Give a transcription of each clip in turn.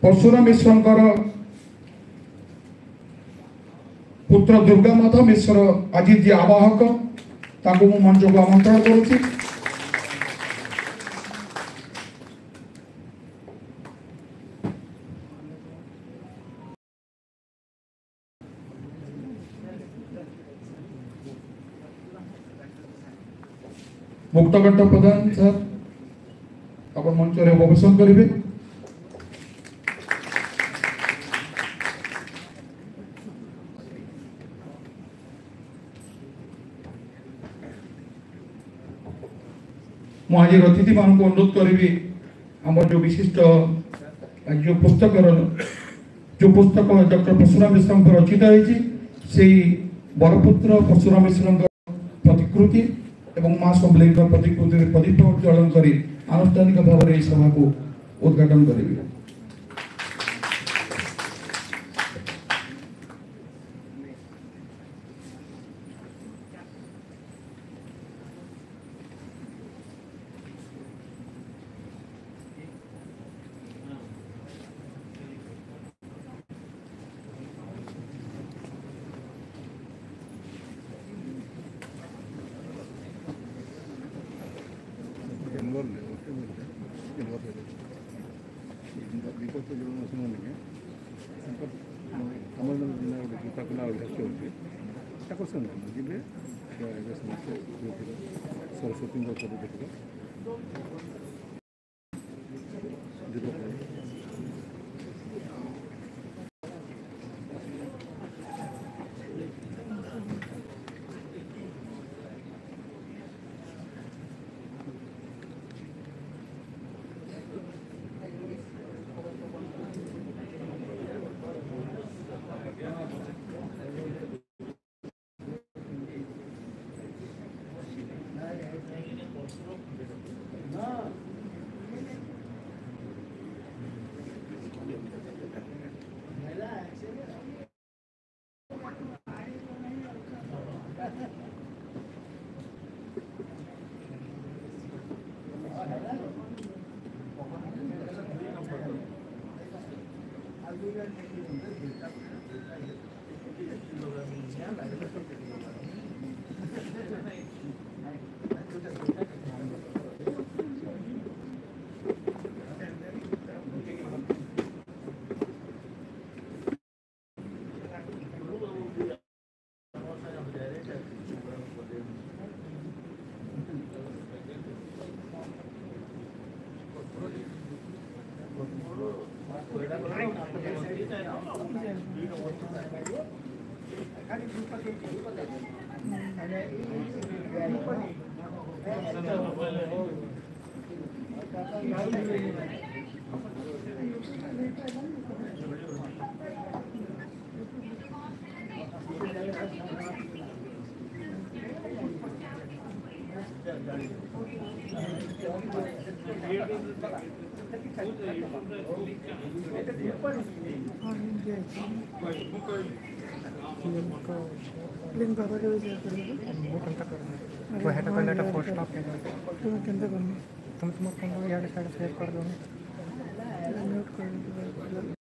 परशुराम मिश्र पुत्र दुर्गा माधव मिश्र आज जी आवाहक ताको मु मंच को आमंत्रण करुच्ची। मुक्तकंठ प्रधान सर अपन मंच रे उपवेशन करेंगे। मुझे अतिथि मान को अनुरोध करी आम जो विशिष्ट जो पुस्तक डॉक्टर परशुराम मिश्र रचित है बरपुत्र परशुराम मिश्र प्रतिकृति एवं माँ सम्बली प्रतिकृति प्रदीप प्रज्वलन कर आनुष्ठानिक भाव में सभा को उद्घाटन करेंगे। सरस्वती लिंक बाबा के विजय करेंगे वो कंटा करना वो हेड कर लेटा पोस्ट ऑफ तुम केंद्र करनी तुम फोन यार साइड सेव कर दो म्यूट कर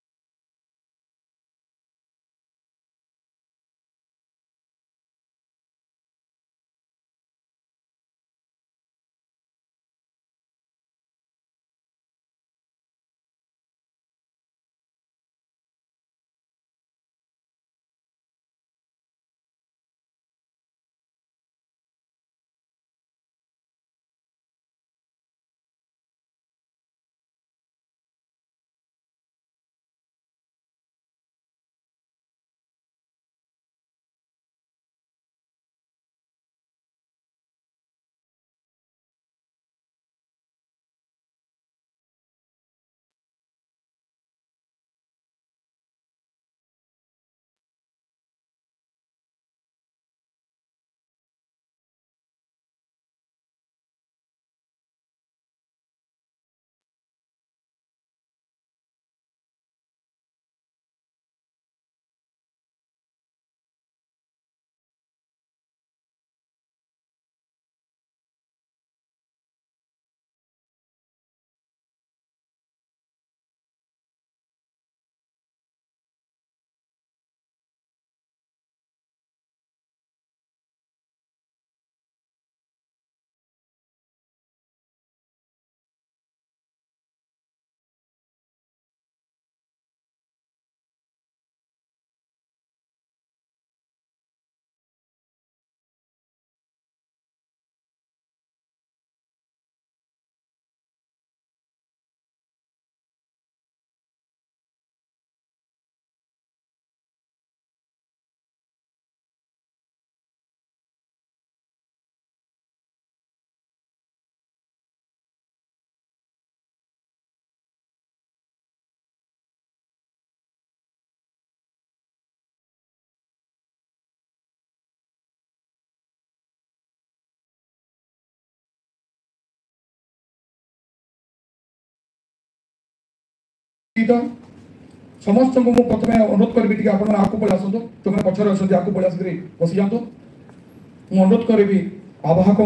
समस्त को प्रथम अनुरोध करी आप आगे पलि आसतु जो मैंने पचर अच्छा आगे पलि आसिक बसी जातु मुझे अनुरोध करी आवाहक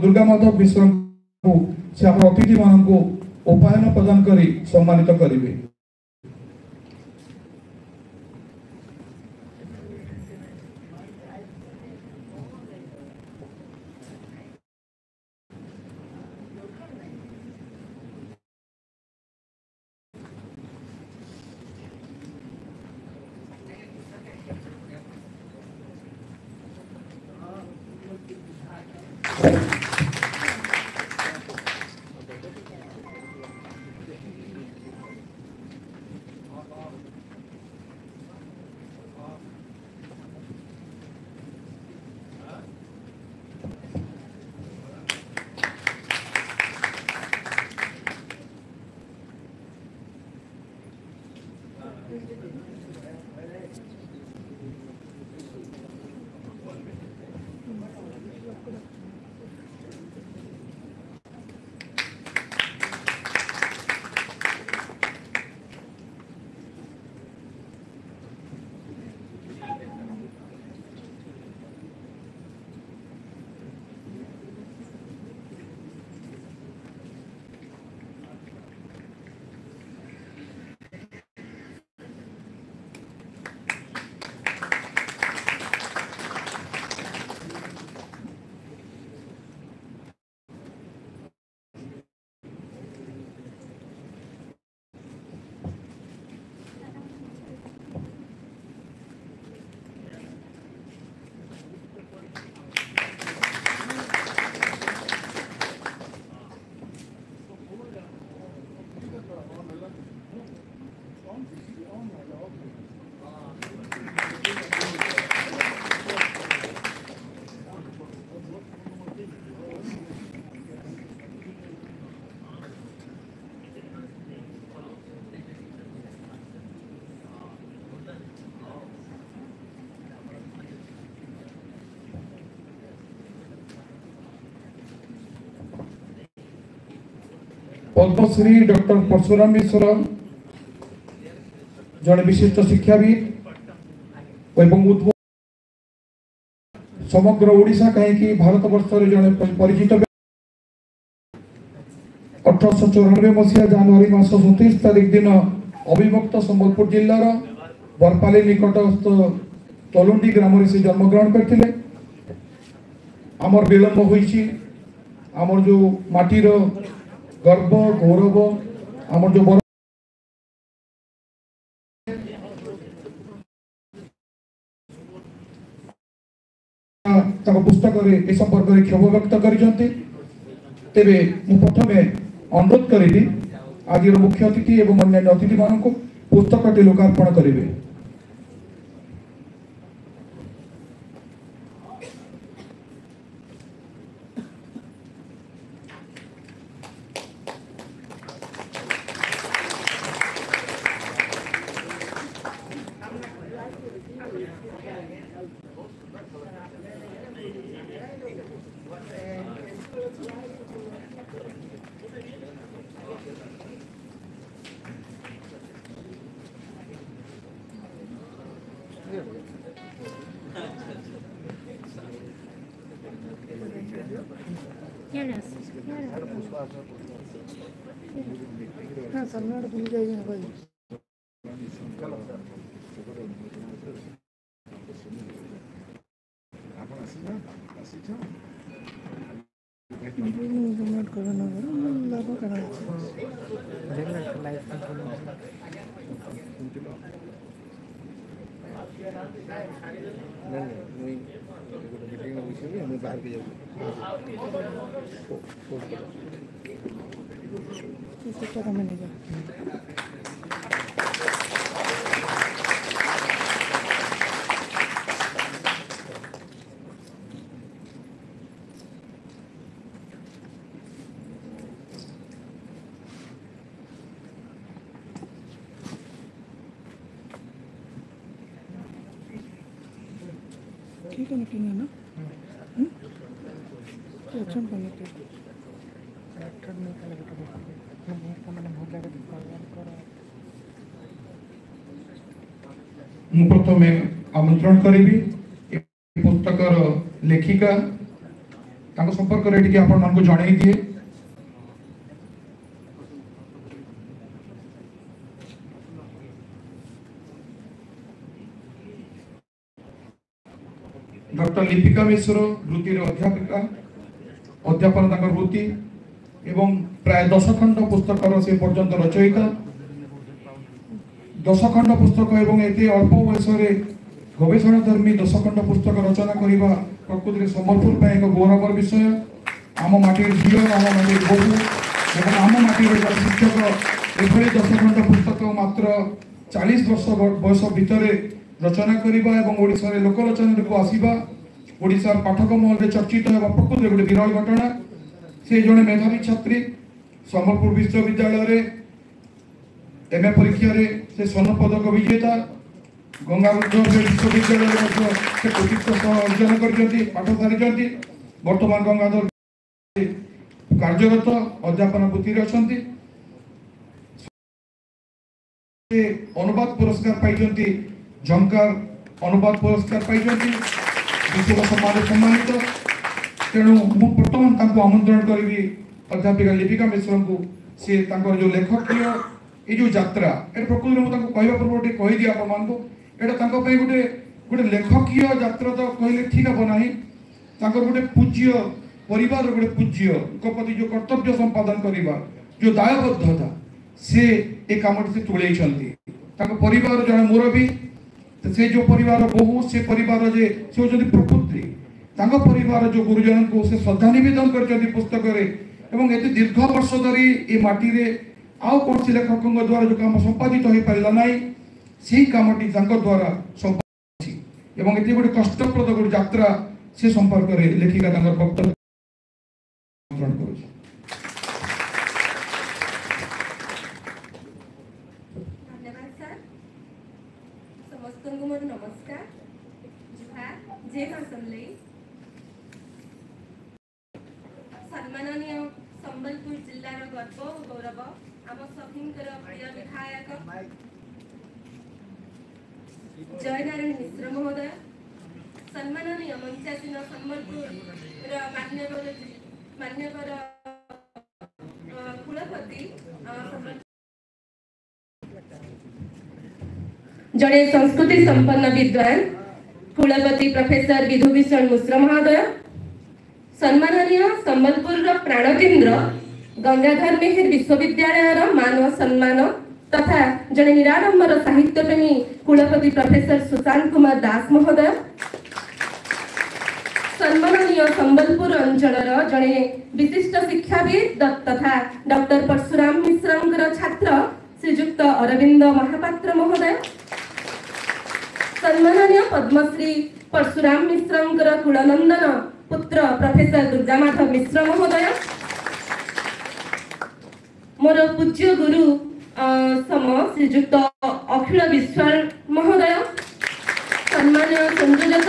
दुर्गा माधव मिश्र को से आप अतिथि मान को उपायन प्रदान करी सम्मानित करेंगे। पद्मश्री डॉक्टर परशुराम मिश्र जड़े विशिष्ट शिक्षाविद एवं समग्र ओडिशा कहीं भारत वर्ष जड़े परिचित 1894 मसीहा जनवरी मास 27 तारीख दिन अविभक्त संबलपुर जिलार बरपाली निकटस्थ तलुंडी ग्राम से जन्मग्रहण करते। आमर विलंब होइछि आमर जो माटीर गर्व गौरव आमर जो पुस्तक ए संपर्क में क्षोभ व्यक्त करिसेंति। तेबे मु प्रथमे अनुरोध करी आज मुख्य अतिथि एवं अन्य अतिथि मान को पुस्तकटी लोकार्पण करेंगे। ठीक है ना ना अच्छा ମୁଁ ପ୍ରଥମେ ଆମନ୍ତ୍ରଣ କରିବି ଏ ପୁସ୍ତକର ଲେଖିକା ତାଙ୍କ ସମ୍ପର୍କରେ ଟିକେ ଆପଣମାନଙ୍କୁ ଜଣାଇ ଦିଏ। डॉक्टर लिपिका मिश्र वृत्तिर अध्यापिका अध्यापन तांकर वृत्ति एवं प्राय 10 खंड पुस्तकर से पर्यंत रचयिता 10 खंड पुस्तक एवं एते अल्प बयस गवेषणाधर्मी 10 खंड पुस्तक रचना करने प्रकृति संबलपुर एक गौरवर विषय। आम माटिर झील आम माटिर बहु एवं आम माटिर शिक्षक एभली 10 खंड पुस्तक मात्र 40 वर्ष बयस भितर रचना करने और ओडिशा रे लोकलोचन को आसवा ओडिशा पाठक महल चर्चित एवं प्रकृति गोटे विरल घटना। से जड़े मेधावी छात्री संबलपुर विश्वविद्यालय एमए परीक्षा से स्वर्ण पदक विजेता गंगाधर विश्वविद्यालय कृतित्व अर्जन कर पाठ सारी वर्तमान गंगाधर कार्यरत अध्यापन वृत्ति अच्छा अनुवाद पुरस्कार पाई झंकार अनुवाद पुरस्कार पाई विश्व सम्मानित। तेणु मु बर्तमान आमंत्रण करी अध्यापिका लिपिका मिश्र को सी जो लेखकीय ये जो यात्रा ये प्रकृति में कहवा पूर्व गोटे कहीदी आप गोटे गोटे लेखकीय यात्रा तो कहले ठीक हे ना गोटे पूज्य परिवार गोटे पूज्य प्रति जो कर्तव्य संपादन करवा जो दायबद्धता से ए काम से तुले परिवार जड़े मुरबी से जो परिवार बहु से परिवार जे से होती प्रकृति परिवार जो गुरुजन को से श्रद्धा निवेदन कर पुस्तक एवं एते दीर्घ वर्ष धरी ये माटी रे आउ कौन से लेखक द्वारा जो काम संपादित हो पारा ना से कामटी द्वारा संपादित एवं ये गोटे कष्टप्रद गोटे यात्रा से संपर्क में लेखिका वक्तव्य नमस्कार जय असम्बली सम्माननीय संबलपुर जिलार गर्व और गौरव आम सभी प्रिय विधायक जयनारायण मिश्र महोदय सम्माननीय मंचासीन संबलपुर मान्यवर कुलपति जड़े संस्कृति संपन्न विद्वान कुलपति प्रोफेसर विधुभूषण मिश्र महोदय सम्माननीय संबलपुर प्राणकेन्द्र गंगाधर मेहर विश्वविद्यालय मान सम्मान तथा जड़े निराडंबर साहित्य प्रेमी कुलपति प्रोफेसर सुशांत कुमार दास महोदय सम्माननीय संबलपुर अंचल जड़े विशिष्ट शिक्षाविद तथा डॉक्टर परशुराम मिश्र छात्र श्रीजुक्त अरविंद महापात्र महोदय सम्माननीय पद्मश्री परशुराम मिश्र कुलनंदन पुत्र प्रोफेसर दुर्गामाधव मिश्र महोदय मोर पूज्य गुरु सम श्रीजुक्त अखिल विश्वाल महोदय सम्माननीय संयोजक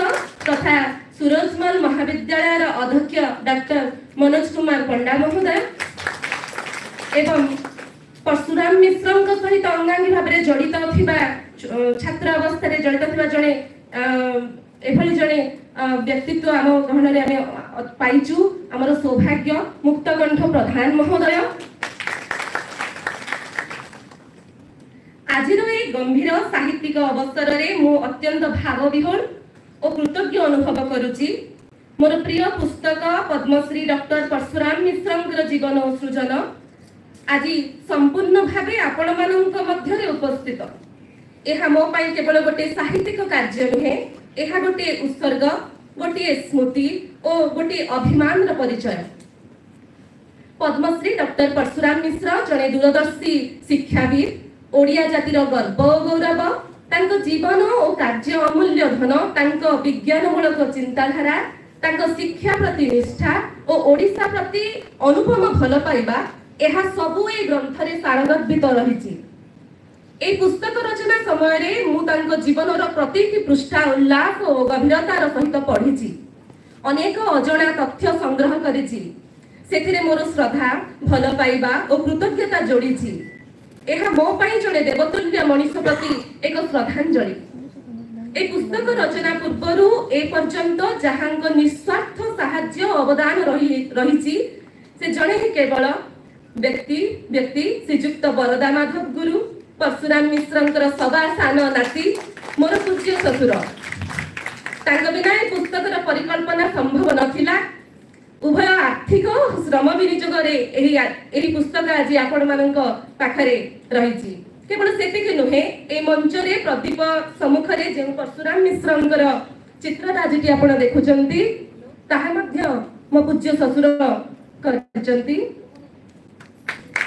तथा सूरजमल महाविद्यालय अध्यक्ष डॉक्टर मनोज कुमार पंडा महोदय एवं परशुराम मिश्र सहित अंगांगी भाव में जड़ित छात्र अवस्था जड़ित जड़े एभली जड़े व्यक्तित्व आम गहन आम पाइचु आमर सौभाग्य मुक्तकंठ प्रधान महोदय आज गंभीर साहित्यिक अवसर में मु अत्यंत भाव विहोल और कृतज्ञ अनुभव करुच्ची। मोर प्रिय पुस्तक पद्मश्री डॉक्टर परशुराम मिश्र जीवन और सृजन आज संपूर्ण भावे आपण मानक मध्य उपस्थित यह मो पाई केवल गोटे साहित्यिक कार्य नुहे यह गोटे उत्सर्ग गोटे स्मृति और गोटे अभिमान परिचय। पद्मश्री डॉक्टर परशुराम मिश्र जड़े दूरदर्शी शिक्षाविद ओडिया जातिर गर्व और गौरव तांको जीवन और कार्य अमूल्य धन तांको विज्ञानमूलक चिंताधारा तांको शिक्षा प्रति निष्ठा और ओडिशा प्रति अनुपम भल पाइबा यह सबू ए ग्रंथ रे सारगर्भित रही। ए पुस्तक रचना समय रे मु तांको जीवन प्रत्येक पृष्ठा उल्लास और गंभीरतार सहित पढ़ी अनेक अजणा तथ्य संग्रह करिछि सेथिरे मोर श्रद्धा भल पाइबा और कृतज्ञता जोड़ी ଏହା ମୋ ପାଇଁ जड़े देवतुल्य मनीष प्रति एक श्रद्धांजलि। ए पुस्तक रचना पूर्वरु ए पर्यंत जहांक निस्वार्थ साहाय्य अवदान रही से जड़े ही केवल व्यक्ति श्रीजुक्त बरदा माधव गुरु परशुराम मिश्रंकर सवा सान नाती मोर पूज्य ससुर। तांका बिना ए पुस्तकर परिकल्पना संभव नथिला। उभय आर्थिक श्रम विनियोग पुस्तक आज आपण मानक पाखरे रही। केवल सेतिक नुहे ए मंचरे प्रदीप सम्मुखरे जे परशुराम मिश्रंकर चित्र आज आपण देखुचंती ताहा मध्य मो पूज्य ससुर करचंती।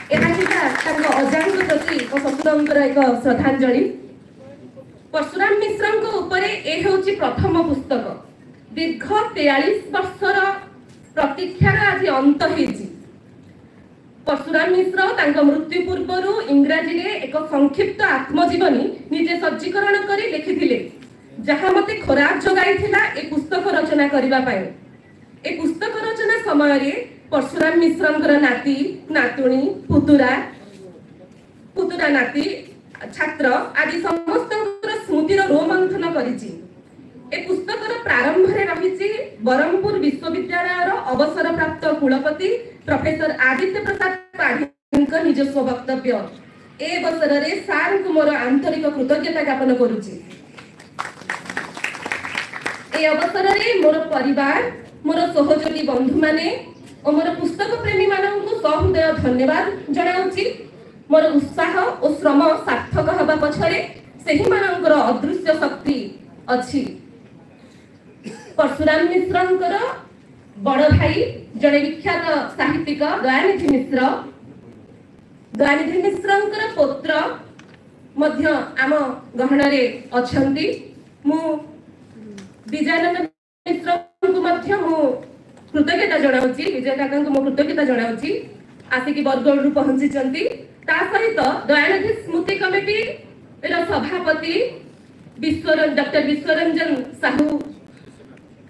अजांग प्रति मो ससुरंकर एक श्रद्धांजलि। परशुराम मिश्रंक उपरे ए होची प्रथम पुस्तक। दीर्घ 43 वर्षर प्रतीक्षार आज अंत हेछि। परशुराम मिश्र तांका मृत्यु पूर्वरु इंग्राजी रे एक संक्षिप्त आत्मजीवनी निजे सज्जीकरण करी लिखिथिले, जहा मते खराब जगाइथिला ए पुस्तक रचना करिबा पय। ए पुस्तक रचना समय रे परशुराम मिश्रंकर नाती नातुणी पुतुरा नाती छात्र आदि समस्तंकर स्मृतिर रोमंथन करिछि। ए पुस्तकर प्रारंभ रे रहिछि बरमपुर विश्वविद्यालय अवसर प्राप्त कुलपति प्रोफेसर आदित्य प्रसाद पाढ़ीक निजस्व वक्तव्य। ए अवसर रे सार को मोर आंतरिक कृतज्ञता ज्ञापन करूछि। ए अवसर रे मोर परिवार मोर सहयोगी बंधु माने और मोर पुस्तक प्रेमी माननकु सहृदय धन्यवाद जणाउछि। मोर उत्साह और श्रम सार्थक हबा पछरे सेहि माननकर अदृश्य शक्ति अछि। परशुराम मिश्रंकर बड़ भाई जड़े विख्यात साहित्यिक दयानिधि मिश्रंकर पुत्र मध्य आम गहन रे अछंती। मु विजयानंद मिश्र को मध्य मु कृतज्ञता जणाउछि। विजय काका को मु कृतज्ञता जणाउछि आसिकी बरगढ़ रु पहुंची चंती। ता सहित दयानिधि स्मृति कमिटी रो सभापति डॉक्टर विश्वरंजन साहू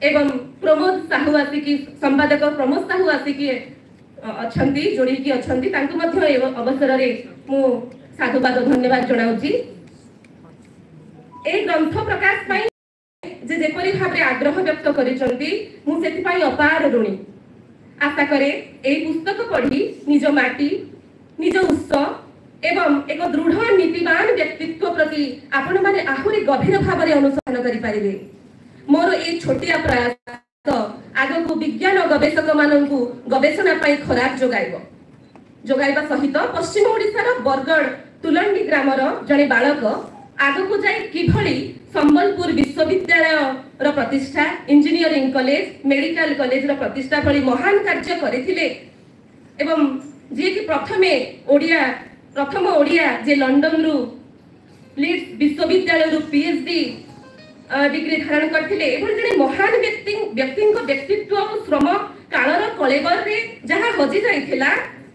एवं प्रमोद साहू आसिकी संपादक प्रमोद साहू आसिकी अछंती जोड़ी की अछंती तांको मध्य ए अवसर रे मु साधुवाद धन्यवाद जणाउछि। ए ग्रंथ प्रकाश पई जे जेपरि भाबरे आग्रह व्यक्त करिसंती मु सेति पई अपार ऋणी। आशा करे ए पुस्तक पढ़ी निज माटी निज उत्सव एवं एक दृढ़ नीतिवान व्यक्तित्व प्रति आपण माने आहुरी गभीर भाबरे अनुसरण करि पारिबे। मोर ए छोटिया प्रयास आगो को विज्ञान गवेषक माननकु गवेषणा पई खराब जोगाइबा सहित पश्चिम ओडिसार बरगढ़ तुलंडी ग्रामर जने बालक आगो को जाय किभली संबलपुर विश्वविद्यालय रो प्रतिष्ठा इंजीनियरिंग कॉलेज मेडिकल कॉलेज रो प्रतिष्ठा भली महान कार्य करिथिले एवं जे कि प्रथम ओडिया जे लंडन रु लीड्स विश्वविद्यालय रु पीएचडी डिग्री धारण करथिले। एभली जने महान व्यक्ति व्यक्तित्व और श्रम कालर कलेबर रे जहा हजि जाइथिला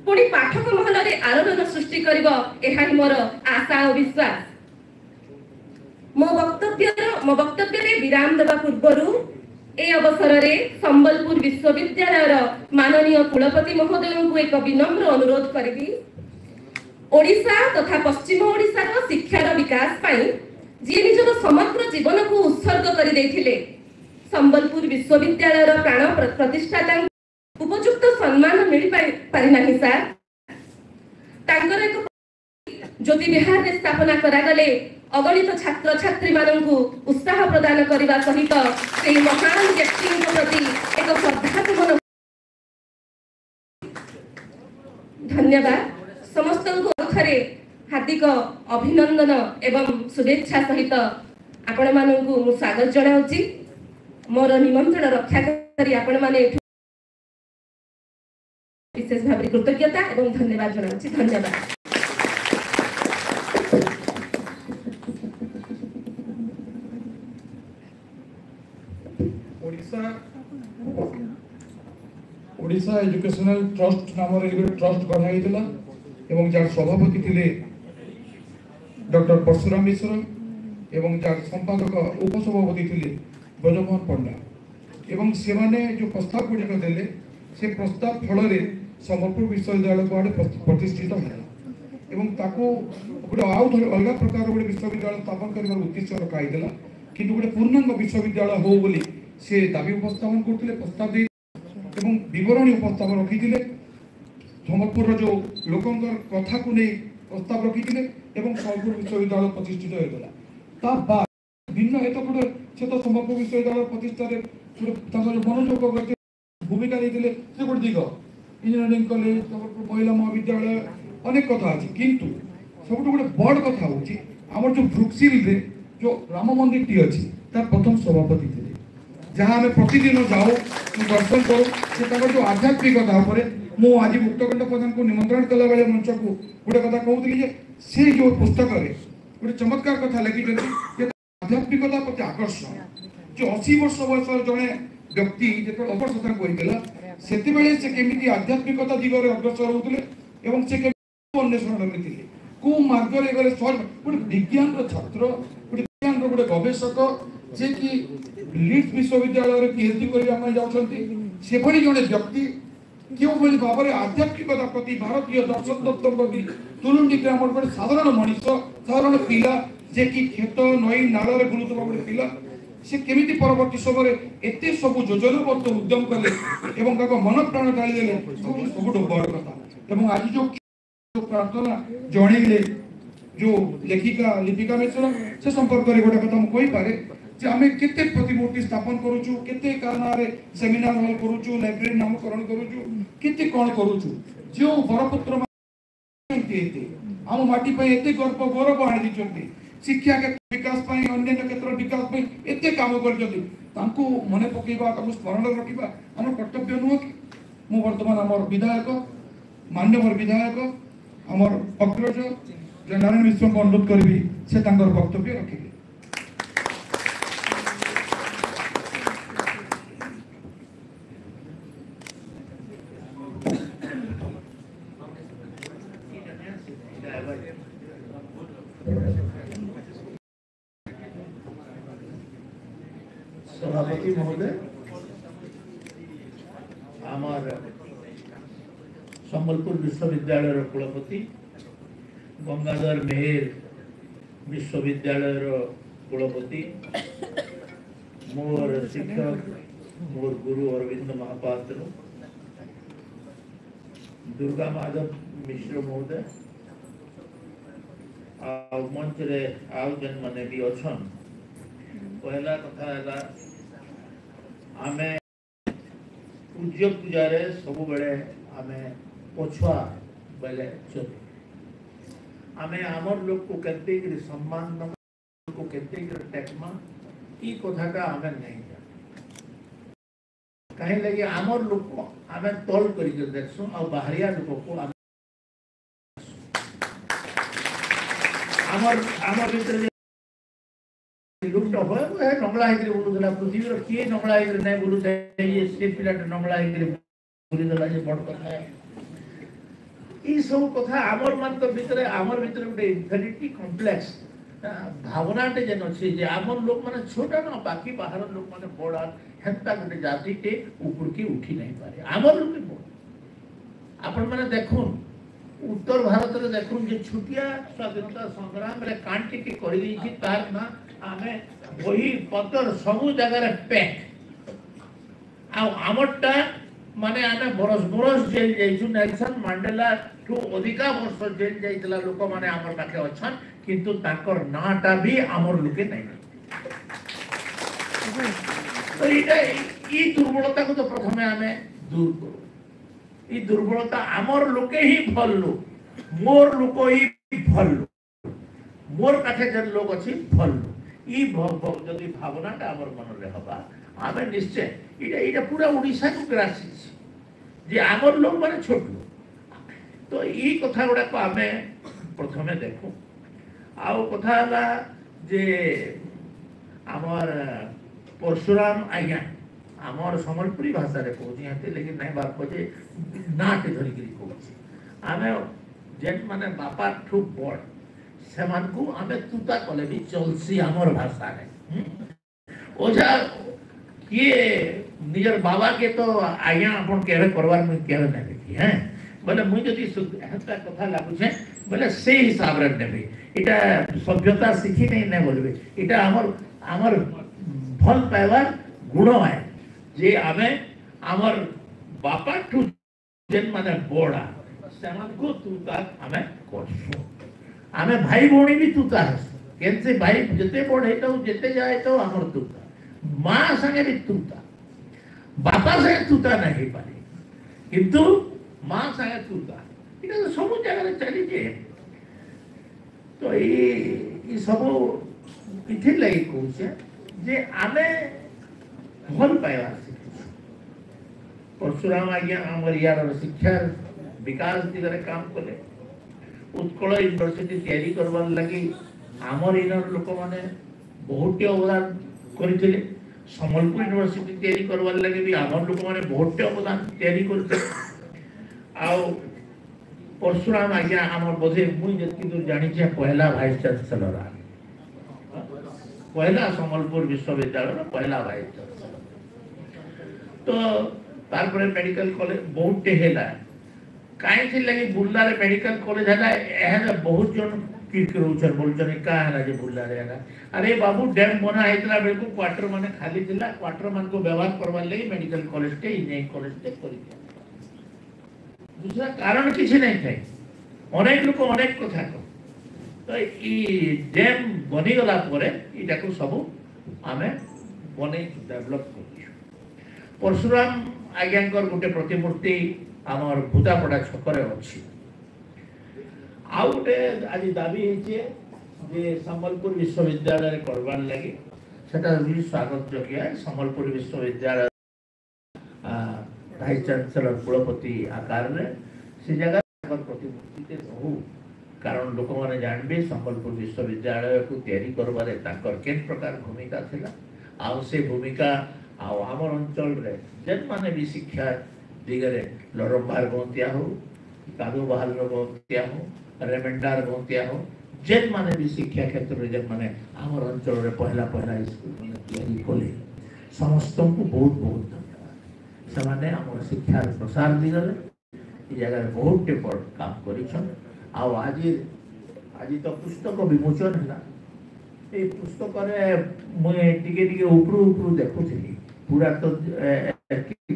पुणी पाठक महल रे आलोड़न सृष्टि करिवो एहा मोर आशा और विश्वास। मो वक्तव्य रे विराम देबा पूर्वरु ए अवसर रे संबलपुर विश्वविद्यालय माननीय कुलपति महोदय को एक विनम्र अनुरोध करिबी। ओडिशा तथा पश्चिम ओडिशार शिक्षार विकास पाई जी निजर समग्र जीवन को उत्सर्ग कर देथिले संबलपुर विश्वविद्यालय प्राण प्रतिष्ठाता उपयुक्त सम्मान मिल पारि नाही सर। तांकर एक ज्योति विहार रे स्थापना करा गले अगणित छात्र छात्री माननकु उत्साह प्रदान करिबा सहित सेही महान व्यक्ति प्रति एक श्रद्धापूर्ण धन्यवाद। समस्त अर्थरे हार्दिक अभिनंदन एवं शुभेच्छा सहित आपण माननकु मु स्वागत जणाउछि। मोर निमंत्रण रक्षा करी आपण माने विशेष भाव कृतज्ञता एवं धन्यवाद जणाउछि। धन्यवाद। ओडिशा एजुकेशनल ट्रस्ट नाम ट्रस्ट गढ़ा एवं जार सभापति थिले डॉक्टर परशुराम मिश्र एवं जार संपादक उपसभापति थिले ब्रजमोहन पंडा एवं से माने जो प्रस्ताव गुड़िक देले से प्रस्ताव फल संबलपुर विश्वविद्यालय को आड़े प्रतिष्ठित है। ଏବଂ ତାକୁ ଗୋଟେ ଆଉ ଅଲଗା ପ୍ରକାର ଗୋଟେ ବିଶ୍ୱବିଦ୍ୟାଳୟ ସ୍ଥାପନ କରିବାର ଉଦ୍ଦେଶ୍ୟ ରଖାଯାଇଥିଲା କିନ୍ତୁ ଗୋଟେ ପୂର୍ଣ୍ଣାଙ୍ଗ ବିଶ୍ୱବିଦ୍ୟାଳୟ ହଉ ବୋଲି ସେ ଦାବି ଉପସ୍ଥାପନ କରୁଥିଲେ ପ୍ରସ୍ତାବ ଦେଇ ଏବଂ ବିବରଣୀ ଉପସ୍ଥାପନ ରଖିଥିଲେ ସମ୍ବଲପୁରର ଯେଉଁ ଲୋକଙ୍କର କଥାକୁ ନେଇ ପ୍ରସ୍ତାବ ରଖିଥିଲେ ଏବଂ ସମ୍ବଲପୁର ବିଶ୍ୱବିଦ୍ୟାଳୟ ପ୍ରତିଷ୍ଠିତ ହୋଇଥିଲା ତା ବାଦ ଭିନ୍ନ ଏତ ଗୋଟେ ସେ ତ ସମ୍ବଲପୁର ବିଶ୍ୱବିଦ୍ୟାଳୟ ପ୍ରତିଷ୍ଠାରେ ତାଙ୍କର ମନୋଯୋଗ କରିଥିଲେ ଭୂମିକା ଦେଇଥିଲେ ସେ ଗୋଟେ ଦିଗ इंजीनियरिंग कॉलेज सम्बलपुर महिला महाविद्यालय अनेक कथा अच्छी किंतु सब गोटे बड़ कथा हूँ आम जो ब्रुक्सिल रे जो राम मंदिर टी अच्छी तार प्रथम सभापति थे जहाँ आम प्रतिदिन जाऊ दर्शन करूँ से जो आध्यात्मिकता मुझे आज मुक्तकंठ प्रधान को निमंत्रण कला बेले मंच को गोटे कथा कहूली से जो पुस्तक गोटे चमत्कार कथा लिखिं आध्यात्मिकता प्रति आकर्षण जो 80 वर्ष बयस जड़े व्यक्ति जो अवसर कहला से केमी आध्यात्मिकता दिगरे अग्रसर होते से अन्वेषण करते को मार्ग गले गोटे विज्ञान छात्र गोटे विज्ञान गोटे गवेषक जे कि लीड्स विश्वविद्यालय पीएचडी करने जाती जड़े व्यक्ति क्यों भाव में आध्यात्मिकता प्रति भारतीय दर्शन तत्व प्रति तुलुंडी ग्राम गोटे साधारण मनीष साधारण पिला जे कि खेत नई नाल बुलूवा गोटे पिला से केमिति परवर्ती समय एते सब योजनाबद्ध उद्यम कले एवं मन प्राण ढाली देले सब बड़ कथा आज जो प्रार्थना जणैले जो लेखिका लिपिका मिश्र से संपर्क में गोटे कथा मुझे पारे जे आमे केते प्रतिमूर्ति स्थापन करूछु केते कारनारे सेमिनार हॉल करूछु लाइब्रेरी नामकरण करूछु केते कोन करूछु जो बरपुत्र आम माटी पे एते गर्व गौरव आनी दिचंती शिक्षा के विकास अन्य क्षेत्र विकास एत कम कर मने पकेबा स्मरण रखा आम कर्तव्य नुह कि मु वर्तमान आम विधायक मान्यवर विधायक आम अग्रज जो नारायण मिश्र को अनुरोध करी से वक्तव्य रखिले। सभापति महोदय आमर सम्बलपुर विश्वविद्यालय कुलपति गंगाधर मेहर विश्वविद्यालय कुलपति मोर शिक्षक मोर गुरु अरविंद महापात्र दुर्गा माधव मिश्र महोदय मंच रे आउ जन माने भी अछन पहला कथा है आमे पूज्य पूजारे सब बेले आमे पछुआ बेले चले आमे आमर लोग को कहते कि सम्मान को कहते कि टेकमा ई कथाटा आमे नहीं कहीं लगे आमर लोग को आमे तल करी देखसु आ बाहरिया लोग को आमर आमर भीतर लुट हो नंगला है बोलूला पृथ्वी किए नंगला है नहीं बोलू ये से पिला नंगला है बोली दला जे बड़ कथा है ई सब कथा आमर मान तो भीतर आमर भीतर गोटे इन्फिनिटी कॉम्प्लेक्स भावनाटे जेन अछि जे आमर लोग माने छोटा ना बाकी बाहर लोग माने बड़ा हेता गोटे जाति के ऊपर की उठी नहीं पारे आमर लोग बड़ आपण माने देखुन उत्तर भारत रे देखुन जे छुटिया स्वाधीनता संग्राम रे कांटी के करि दी छी तार ना आमे वही पत्थर सबु जगह पैक आ आमरटा माने आमे बरस बरस जेल जाइछु नेल्सन मंडेला ठू अधिका वर्ष जेल जाइतला लोक माने आमर पाखे अछन किंतु ताकर नाटा भी आमर लोके नहीं तो इटा ई दुर्बलता को तो प्रथमे आमे दूर करू ई दुर्बलता आमर लोके ही भल्लु मोर लोक ही भल्लु मोर पाखे जन लोग अछि भल्लु ई जदि भावनाटा आमर मन रे हबा आमे निश्चय इटा इटा पूरा ओडिसा को ग्रासी जे आमर लोग माने छोट तो ई कथा गुडा को आमे प्रथमे देखो आउ कथा हला जे आमर परशुराम आज्ञा आमर सम्बलपुरी भाषा रे कहूँ यहाँ लेकिन नहीं बात जे नाटे धरिकी कहूँ आमे जेन माने बापा ठू बड़ से को आमे तुता कले भी चलसी आमर भाषा रे ओझा किए निजर बाबा के तो आज्ञा अपन केरे करवार में केरे नहीं देखी हैं बोले मुई जदी हेता कथा लागु छे बोले से हिसाब रे नेबे इटा सभ्यता सीखी नहीं ने बोलबे इटा हमर भल पाइबार गुण है जे आमे हमर बापा ठू जेन माने बड़ा सेमान को तुता आमे करसु आमे भाई भौणी भी तुता केनसे भाई जते बड़े तो जते जाए तो हमर तुता मां संगे भी तुता बापा संगे तुता नहीं पारे किंतु मां संगे तुता इटा तो सब जगह चली जे तो ये सब इथे लगी कहूचे जे आमे भल पाइबा परशुराम आज्ञा आमर यार शिक्षा विकास दिगरे काम कले उत्कल यूनिवर्सिटी तैयारी करवार लगी आमर इनर लोक माने बहुत अवदान करथिले समलपुर यूनिवर्सिटी तैयारी करवार लगी भी आमर लोक माने बहुत अवदान तैयारी करथिले आ परशुराम आज्ञा आमर बोधे मुई जति दूर जानी छे पहला वाइस चांसलर पहला समलपुर विश्वविद्यालय पहला वाइस चांसलर तो तारपरे मेडिकल कॉलेज बहुत हेला काहे से लगी बुल्ला रे मेडिकल कॉलेज हला एहना बहुत जन किरकिरउचर बोलचन का हला जे बुल्ला रे हला अरे बाबू डैम बना हेतला बेल को क्वार्टर माने खाली दिला क्वार्टर मान को व्यवहार करवा लगी मेडिकल कॉलेज के इंजीनियरिंग कॉलेज के करी दूसरा कारण किसी नहीं थे अनेक लोक अनेक कथा को तो ई डैम बनी गला परे इटा को सब आमे बने डेवलप कर परशुराम आज्ञाकर गोटे प्रतिमूर्ति आमर भूतापड़ा छकरे अच्छी आउ गोटे आज दाबी होइछे जे संबलपुर विश्वविद्यालय करबार लगी सेटा भी स्वागत योग्य है संबलपुर विश्वविद्यालय वाइस चांसलर कुलपति आकार रे से जगह प्रतिमूर्ति ते रहू कारण लोक माने जानबे संबलपुर विश्वविद्यालय को तैयारी करबारे ताकर केन प्रकार भूमिका थिला आ से भूमिका आमर अंचल रे जेन माने भी शिक्षा दिगरे लरम्बार गंतिया हो कादो बहाल गंतिया हो रेमेंडार गंतिया हो जेन माने भी शिक्षा क्षेत्र रे जेन माने आमर अंचल रे पहला स्कूल माने तैयारी कोले समस्त को बहुत बहुत धन्यवाद से माने आमर शिक्षा प्रसार दिगरे ई जगह बहुत बड़ काम करिछन आ आज तो पुस्तक विमोचन है ए पुस्तक रे मैं टिके टिके ऊपर देखुथि पूरा तो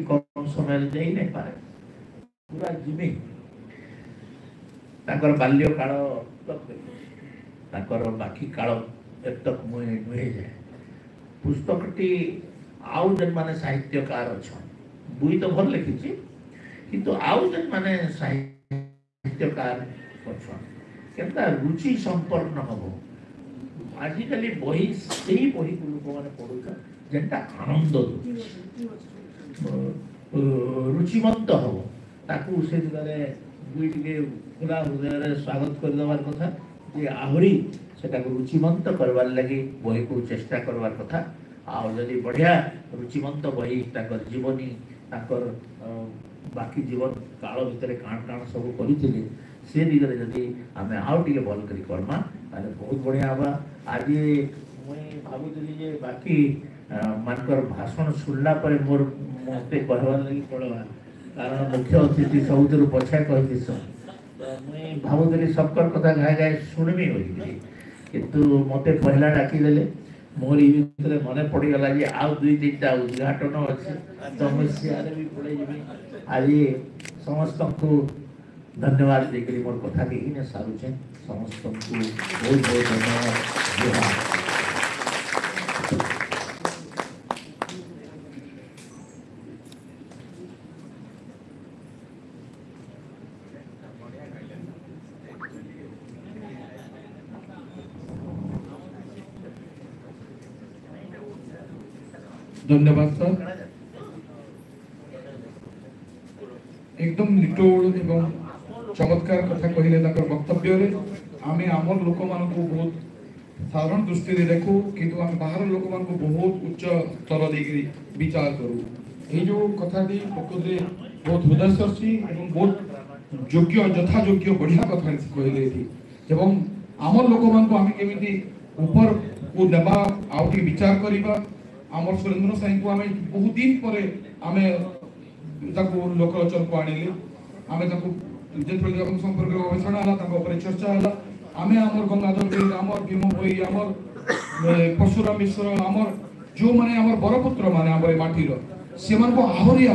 कम समय जाई नहीं पारे पूरा जिमी ताकर बाल्य काल तक ताकर बाकी काल तक मुई नुहे जाए पुस्तकटी आउ जन माने साहित्यकार अछन बुई तो भल लिखिछि किंतु आउ जन माने साहित्यकार अछन केनता रुचि संपन्न हबो आजिकली बही सेही बही को लोक माने पढुछन जेंटा आनंद रुचिमंत हो ताकू से दिगरे दुई टिके पूरा हृदय स्वागत कर देवार कथा जे आहुरी सेटा को रुचिमंत करवार लगी बही को चेष्टा करवार कथा आ जदी बढ़िया रुचिमंत बही ताकर जीवनी ताकर बाकी जीवन काल भितर काण काण सब करिथिले से दिगरे जदी हमें आउ टिके बल करी करमा ताले बहुत बढ़िया बा आज मुई भाबुतली जे बाकी मानकर भाषण सुनला पर मोर मते कहवार लगी पड़वा कारण मुख्य अतिथि सबुदर पछा कहथिस मुई भाबुतली सबकर कथा गाय गाय सुनमी होई किंतु मते पहला डाकी देले मोर ई भितरे मने पड़ी गला जे आउ दुई तीनटा उद्घाटन अछि समस्या रे भी पड़े जेबी आज समस्त को धन्यवाद देकरी मोर कथा के इने सारू छे समस्त को बहुत बहुत धन्यवाद धन्यवाद सर एकदम निटोल एवं चमत्कार कथा कहले ताकर वक्तव्य रे आमे आमर लोक मान को बहुत साधारण दृष्टि रे देखो किंतु हम बाहर लोक मान को बहुत उच्च स्तर देकरी विचार करू ए जो कथा दी प्रकृति बहुत हृदयस्पर्शी एवं बहुत योग्य यथा योग्य बढ़िया कथा कहले थी एवं आमर लोक मान को आमे केमिति ऊपर को नेबा आउटी विचार करिबा आमर सुरेंद्र साई को आमे बहुत दिन परे आमे ताको लोकलोचन को आनिले आमे ताको ଯେତେବେଳେ ଆମ ସମ୍ପର୍କରେ ଗବେଷଣା ହେଲା ତାଙ୍କ ଉପରେ ଚର୍ଚ୍ଚା ହେଲା ଆମେ ଆମର ଗଙ୍ଗାଧର ବୀର ଆମର ଭୀମ ଭୋଇ ଆମର ପରଶୁରାମ ମିଶ୍ର ଆମର ଯେଉଁମାନେ ଆମର ବରପୁତ୍ର ମାନେ ଆମର ଏ ମାଟିର ସେମାନଙ୍କୁ ଆହୁରି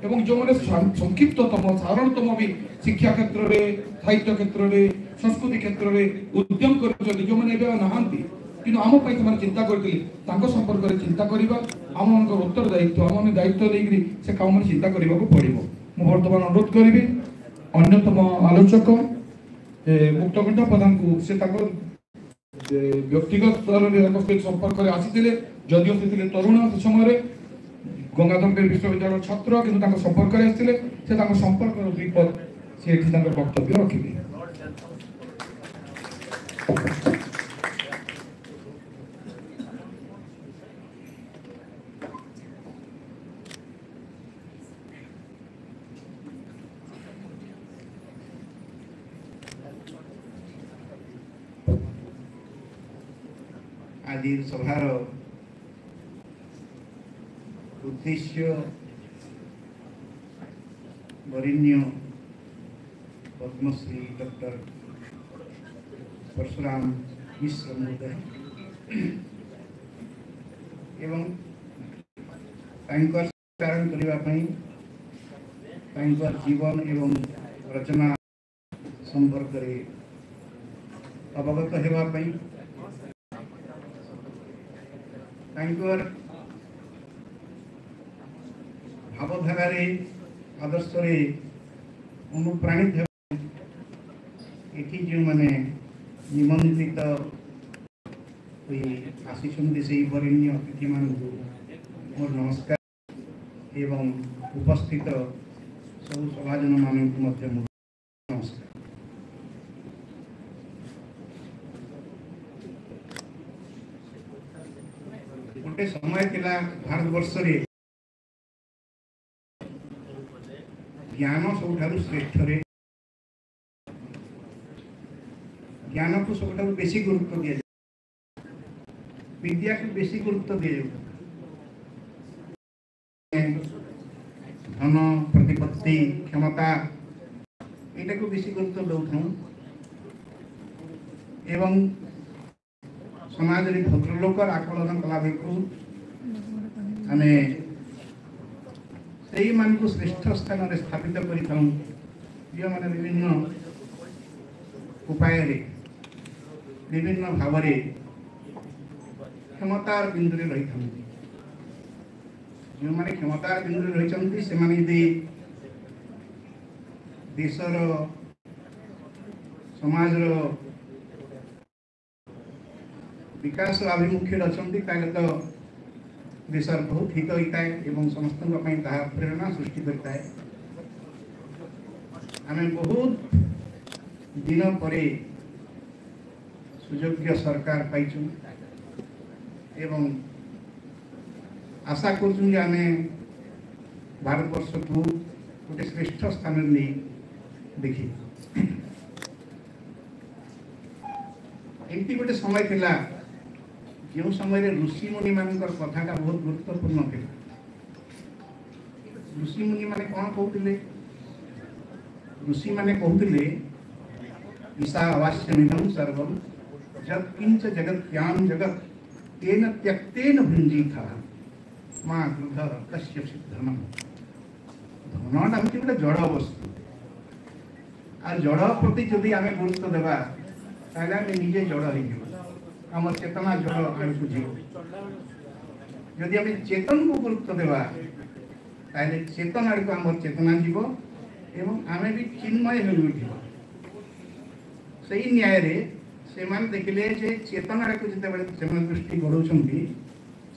ଏବଂ ଯେଉଁମାନେ ସଂକ୍ଷିପ୍ତତମ ସାଧାରଣତମ ବି ଶିକ୍ଷା କ୍ଷେତ୍ରରେ ସାହିତ୍ୟ କ୍ଷେତ୍ରରେ ସଂସ୍କୃତି କ୍ଷେତ୍ରରେ ଉଦ୍ୟମ କରିଛନ୍ତି ଯେଉଁମାନେ ଏବେ ଆଉ ନାହାନ୍ତି କିନ୍ତୁ ଆମ ପାଇଁ ସେମାନେ ଚିନ୍ତା କରିଥିଲେ ତାଙ୍କ ସମ୍ପର୍କରେ ଚିନ୍ତା କରିବା ଆମମାନଙ୍କର ଉତ୍ତରଦାୟିତ୍ୱ ଆମେ ଦାୟିତ୍ୱ ନେଇକରି ସେ କାମମାନେ ଚିନ୍ତା କରିବାକୁ ପଡ଼ିବ। ମୁଁ ବର୍ତ୍ତମାନ ଅନୁରୋଧ କରିବି ଅନ୍ୟତମ ଆଲୋଚକ ମୁକ୍ତକଣ୍ଠ ପ୍ରଧାନଙ୍କୁ ସେ ତାଙ୍କ ବ୍ୟକ୍ତିଗତ ସ୍ତରରେ ତାଙ୍କ ସହିତ ସମ୍ପର୍କରେ ଆସିଥିଲେ ଯଦିଓ ସେ ଥିଲେ ତରୁଣ ସେ ସମୟରେ ଗଙ୍ଗାଧର ବୀର ବିଶ୍ୱବିଦ୍ୟାଳୟ ଛାତ୍ର କିନ୍ତୁ ତାଙ୍କ ସମ୍ପର୍କରେ ଆସିଥିଲେ ସେ ତାଙ୍କ ସମ୍ପର୍କର ଦ୍ୱିପଦ ସେ ଏଠି ତାଙ୍କର ବକ୍ତବ୍ୟ ରଖିବେ। आज सभार उद्देश्य वरिण्य पद्मश्री डॉक्टर परशुराम मिश्र महोदय एवं स्मरण करने जीवन एवं रचना संपर्क अवगत होगापी भावधारा आदर्श अनुप्राणित जो मैंने निमंत्रित आसी से वरिण्य अतिथि मान मोर नमस्कार एवं उपस्थित सब सभाजन मानक नमस्कार। गोटे समय थिला भारतवर्ष रे ज्ञान सबुठारु श्रेष्ठ रे ज्ञान को सबुठारु बेसी गुरुत्व दिया विद्या को बेसी गुरुत्व दिया धन प्रतिपत्ति क्षमता एटा को बेसी गुरुत्व दउथौ एवं समाज रे भद्रलोकर आकलन कला बेकु आमे सेही मान को श्रेष्ठ स्थान रे स्थापित करि थाउ जे माने विभिन्न उपाय रे विभिन्न भाव रे क्षमतार बिंदु रे रहि थाउ जे माने क्षमतार बिंदु रे रहि चंती से माने दे देशर समाज रो विकास अभिमुखी अच्छा तो देशर बहुत हित होता है एवं समस्त प्रेरणा सृष्टि करता है। आम बहुत दिन पर सुयोग्य सरकार पाइचु एवं आशा कर आम भारतवर्ष को गोटे श्रेष्ठ स्थान नहीं देखी एमती गोटे समय थिला जो समय ऋषि मुनि मान कथाटा बहुत गुरुत्वपूर्ण थी। ऋषि मुनि माने कौन कहते ऋषि माने कहते ईशावास्यमिदं सर्वं यत्किंच जगत्यां जगत् तेन त्यक्तेन भुञ्जीथा मा गृह कश्यचित् धनम्। धनटा हूँ गोटे जड़ वस्तु आ जड़ प्रति जदि आम गुरुत्व देवा ताहले आम निजे जड़ हो आम चेतना जड़ आड़क जीव जदि आम चेतन को गुरुत्व देवा ताहले चेतन आड़क आम चेतना जीव एवं आम भी चिन्मय हो उठिबा। सही न्याय रे से मान देखिले जे चेतन आड़क जितेबाला से दृष्टि गड़ौछंती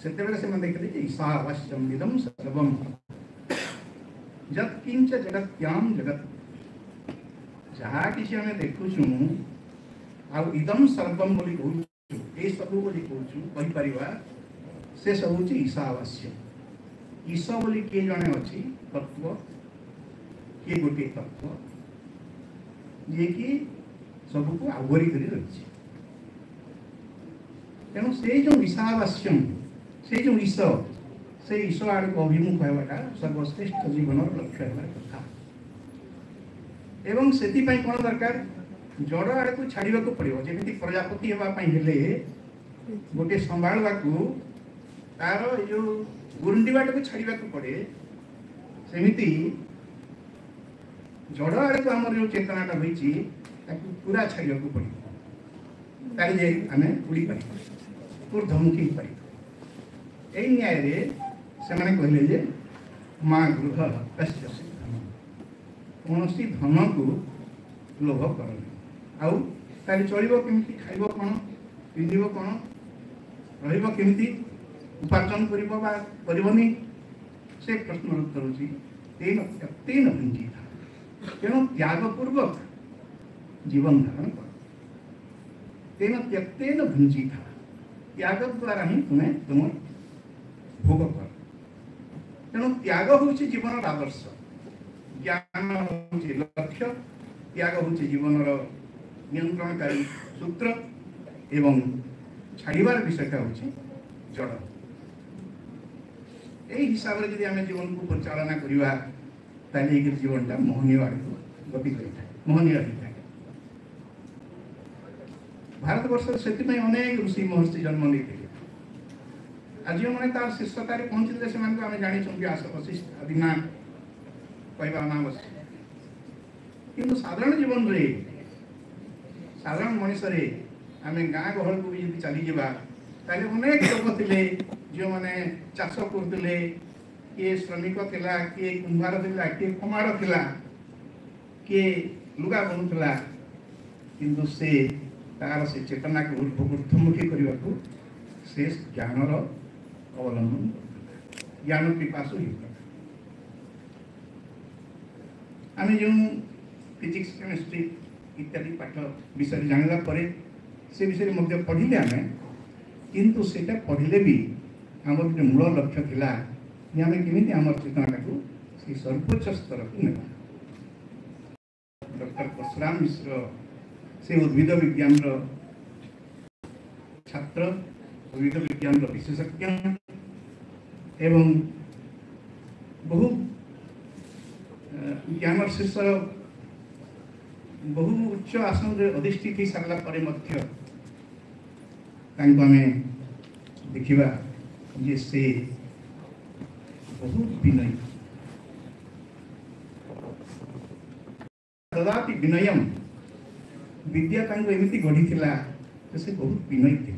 सेतेबाला से देखिले जे ईशावास्यम इदं सर्वं यत्किंच जगत्यां जगत् जहाँ किसी आम देखुचु आ इदम सर्वम बोली कहूँ ये सब बोली कहूँ कहीपर से सब हूँ ईशावास्य। ईश बोली किए जड़े अच्छी तत्व किए गोटे तत्व जी कि सबको आवरी कर रही तेणु से जो ईशावास्यम से जो ईश से ईश आड़ को अभिमुख होगा सर्वश्रेष्ठ जीवन लक्ष्य होगा कथा। एवं सेतिपाई कौन दरकार जड़ आड़ को छाड़ा पड़ो जमी प्रजापति होगापे गोटे संभाड़ा तार जो गुरुंडीबाट को छाड़ा पड़े सेमिति जड़ आड़ को आम जो चेतनाटा होती पूरा छाड़ा पड़ो ताकि आम उड़ी पार ऊर्धमुखी पार यही न्याय से कहले जे माँ गृह कस्य धन कौन धन को लोभ कर आउ चलो केमती खाइब कौन पिंध कौन रही उपार्जन करनी से प्रश्न उत्तर होती तेन त्यक्तेन भुंजीता तेणु त्यागपूर्वक जीवन धारण कर तेन त्यक्तेन भुंजीता त्याग द्वारा ही तुम्हें तुम भोग कर तेणु त्याग हूँ जीवन आदर्श ज्ञान हूँ लक्ष्य त्याग हूँ जीवन नियंत्रणकारी सूत्र एवं छाड़बार विषयटा हूँ जड़ यही हिसाब से आम जीवन को परिचालना करवा जीवनटा मोहनीय आड़ को गति कर मोहनीय होता है भारतवर्ष से अनेक ऋषि महर्षि जन्म लेते आज जो मैंने तार शीर्षतार पहुँचते से आम जानी आस वशिष्ठ आदि ना कहवा अनावश्यक किंतु साधारण जीवन रे साधारण मनीष आम गाँ गहल को भी जब चली जावा अनेक लोक थे जो मैंने चाष करते किए श्रमिक थिला किए कुंभार थिला किए कमाड़ थिला किए लुगा बुनुला किंतु से तार से चेतना को ऊर्धमुखी करने को से ज्ञान अवलंबन ज्ञान पिपासु आम जो फिजिक्स केमिस्ट्री इत्यादि पाठ विषय जानला पर से विषय पढ़िले आम किंतु सेटा पढ़िले भी आम जो मूल लक्ष्य थिला आम केमी आम चेतना को से सर्वोच्च स्तर को नेबा डॉक्टर परशुराम मिश्र से उद्भिद विज्ञान छात्र उद्भिद विज्ञान विशेषज्ञ एवं बहु ज्ञान शीर्ष बहु उच्च आसन अधिष्ठित हो सारा पर आम देखा जे से बहुत विनय ददाति विनयम विद्या एमती गढ़ी से बहुत विनयी थे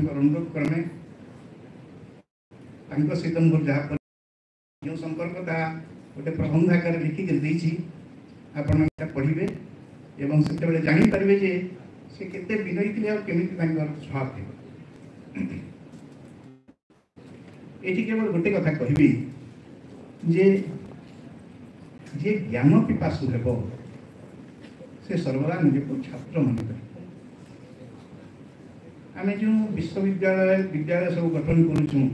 अनुरोध क्रमे सहित मोर जहाँ जो संपर्क गोटे प्रबंध आकार लिखिकी आपण पढ़े एवं से जानीपारे जे से केते विनयी थे और केमी स्वभाव थे ये केवल गोटे कथा कहबी जे जे ज्ञान पिपासु हेब से सर्वदा निजे छात्र मन कर आम जो विश्वविद्यालय विद्यालय सब गठन करूँ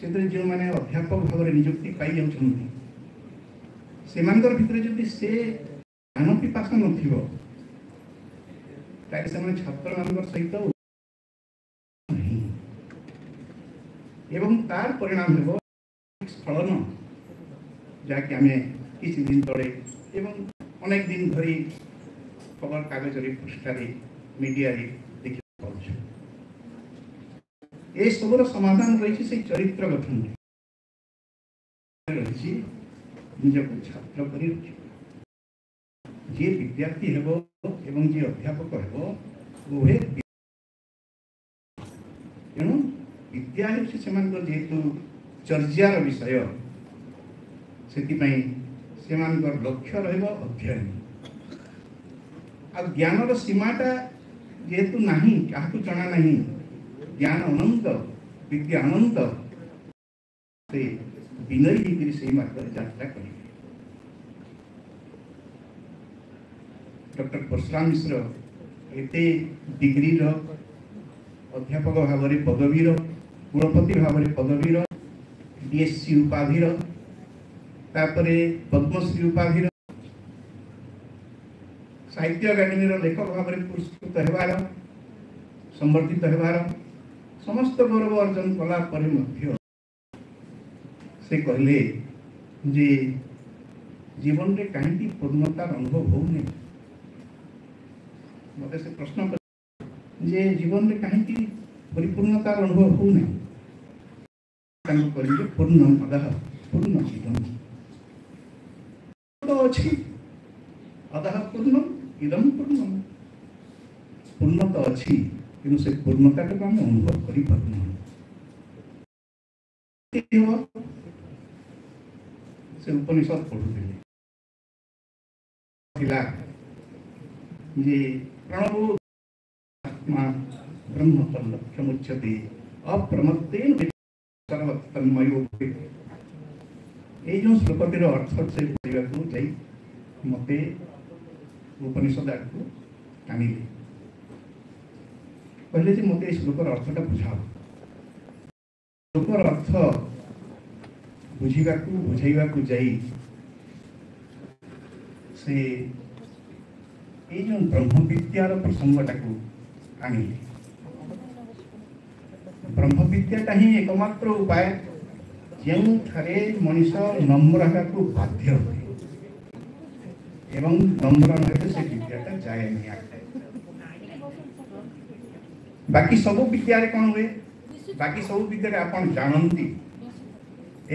से जो मैंने अध्यापक भाव में नियुक्ति पाई जाऊँ से भितर जदि से ज्ञान पिपासा नथिबो ताकि से छात्र मान सहित एवं तार परिणाम हेब स्खलन जहाँकि आम किसी दिन तले एवं अनेक दिन धरी खबर कागज पृष्ठार मीडिया देखा पाऊँ ये सबूर समाधान रही से चरित्र गठन रही निजक छात्र कर जी विद्यार्थी हेब एवं जी अध्यापक हेब उभे तेणु विद्या जेहेतु चर्यार विषय से लक्ष्य रध्ययन आ ज्ञान सीमाटा जेहेतु नहीं क्या जना नहीं ज्ञान अनंत विद्या अनंत से विनयी से मार्ग यात्रा करेंगे। डॉक्टर परशुराम मिश्र एते डिग्री अध्यापक भाव में पदवीर कुलपति भाव में पदवीर डीएससी उपाधि पद्मश्री उपाधि साहित्य अकादेमी लेखक भाव में पुरस्कृत होबार संवर्धित होबार समस्त गौरव अर्जन कला से कहले जे जीवन रे कहीं पूर्णतार अनुभव होने मत से प्रश्न जे जीवन में कहीं परिपूर्णतार अनुभव होने पूर्ण अदह पूर्ण इदम तो अच्छी अदह पूर्ण इदम पूर्ण पूर्ण तो अच्छी कि से पूर्णता को हम अनुभव करी पारना से उपनिषद पढ़ुले जे प्रणव आत्मा ब्रह्म लक्ष्यमुच्यते अप्रमत्तेन सर्वतन्मयो ये जो श्लोकटीर अर्थ से पढ़ा जाई मते उपनिषद को टाणिले कहले जे मते श्लोकर अर्थटा बुझाओ श्लोकर अर्थ बुझाइबा जाई से ये जो ब्रह्म विद्यार प्रसंगटा को आनिले ब्रह्म विद्याटा ही एकमात्र उपाय जो थे मनीष नम्र को बाध्य हुए एवं नम्र न से विद्याटा जाए नहीं आए बाकी सब विद्या कौन हुए बाकी सब विद्या आप जानती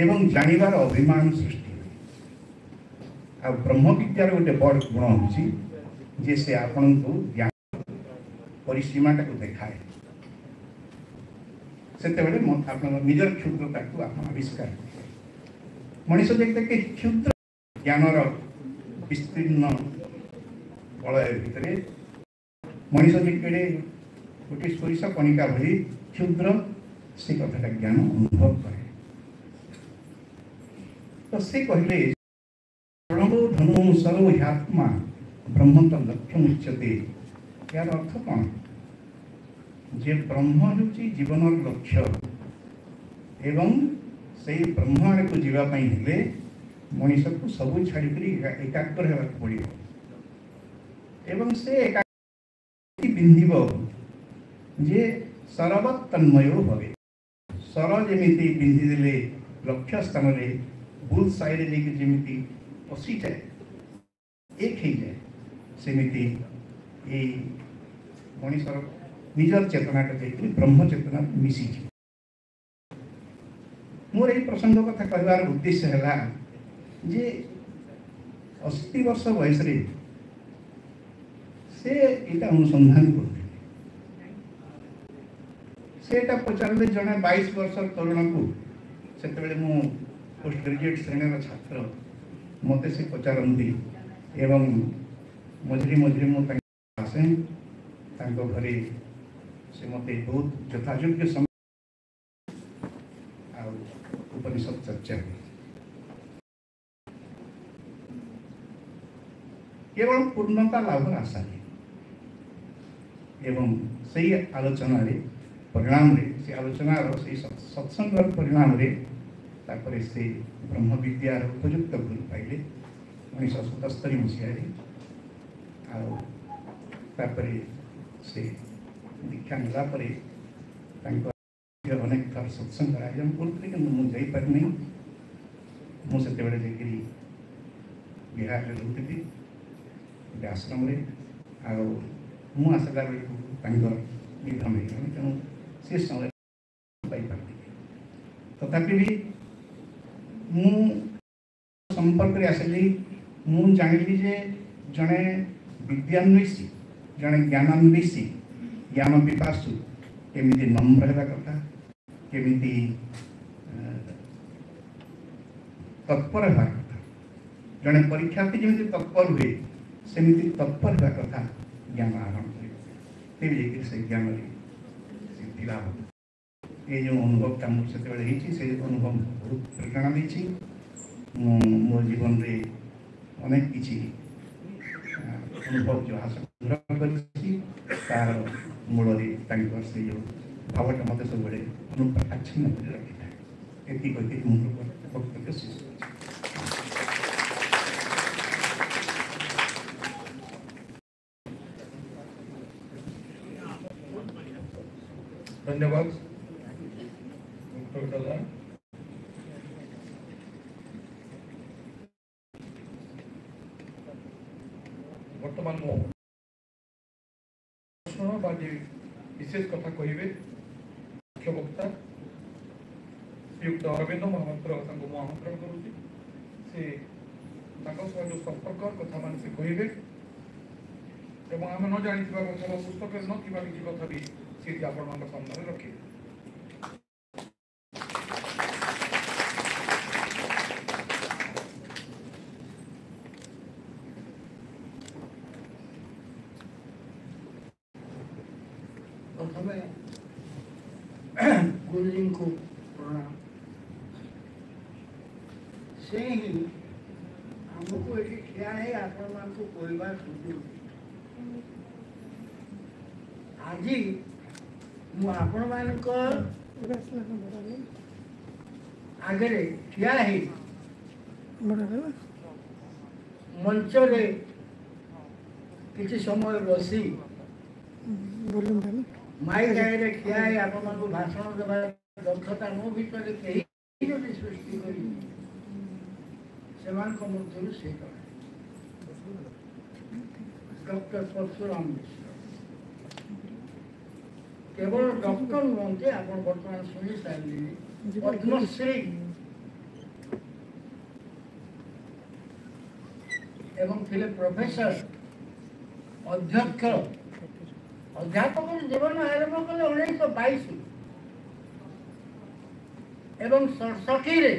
एवं जानिबार अभिमान सृष्टि हुए आ ब्रह्म विद्यार गोटे बड़ गुण होची जे से आपन को ज्ञान परिसीमाटा को देखाए से निजर क्षुद्रता को आप आविष्कार मनीष देखते कि क्षुद्र ज्ञानर विस्तीर्ण वलय भितर मनीष जे केड़े गोटे सोरिष कणिका भली क्षुद्र से कथा ज्ञान अनुभव करे तो से कहले प्रणवो धनो सर्व ह्यात्मा ब्रह्म तो लक्ष्य उच्यते यार अर्थ कौन जे ब्रह्म होची जीवन लक्ष्य एवं से ब्रह्म आड़े को जीवाई हेले मनीष को सब छाड़ी एकाग्र होगा पड़ो एवं से एकाग्र बिंधिब जे सरवत तन्मय भवे सर जमी बिंधिदेले लक्ष्य स्थान में बुल साइड जमी पशि जाए एक ही जाए सेमिति ये मनीषर निजर चेतना को ब्रह्म चेतना मिसी मोर यही प्रसंग कथा कहबार उद्देश्य है जे 80 वर्ष बयस से यहाँ अनुसंधान करते पचारे जड़े 22 वर्ष तरुण को से पोस्ट ग्रेजुएट श्रेणी छात्र मत से पचारती एवं मझे मझे मुझे आसे घरे से मत बहुत यथायोग्य समय उपनिषद चर्चा केवल पूर्णता लाभ आशा एवं से आलोचना परिणाम से आलोचना से सत्संग परिणाम से ब्रह्म विद्यार उपयुक्त गुरु पाइले 1977 मसीह से दीक्षा नेला अनेक थर सत्संग आयोजन करते कि मुझे पारि नहीं मुझे बिहार में रोकती गोटे आश्रम आसला बेलू निधन हो तेणु से समय पारि तथापि भी मु संपर्क आसली मु जानी जे जड़े विद्यान्वेषी जड़े ज्ञानान्वेषी ज्ञान पिपासु केमिति नम्र होगा कथा केमिति तत्पर होगा कथा जड़े परीक्षार्थी जमी तत्पर हुए सेमिति तत्पर होगा कथा ज्ञान आरंभ तेज से ज्ञान सिद्धि लाभ ये जो अनुभवटा मुझे से अनुभव बहुत प्रेरणा देती मो जीवन में अनेक किसी अनुभव जो संग्रह कर मूल से जो भावटा मत सब अनुप्राच्छन्न रखी था ये वक्तव्य शेष धन्यवाद। बर्तमान मो विशेष कथा कहे मुख्य वक्ता श्रीयुक्त अरविंद महापात्र आमंत्रण करुँच से जो संपर्क कथा मान से कहे आम न जानी कथा पुस्तक न किसी कथा भी सी आपण सामने रखे गुरुजी को प्रणाम से ही हमको ये क्या है आपण मान को परिवार सुधु आज मु आपण मान को आगे क्या है मंच रे किसी समय बसी माइक आगे क्या है आपण मान को भाषण देवा दक्षता मो भीतर कहीं जो सृष्टि करी सेमान को मध्य से डॉक्टर परशुराम मिश्र केवल डॉक्टर नुहते आपण वर्तमान शुणी सारे पद्मश्री एवं थिले प्रोफेसर अध्यक्ष अध्यापक जीवन आरंभ कले 1922 एवं 67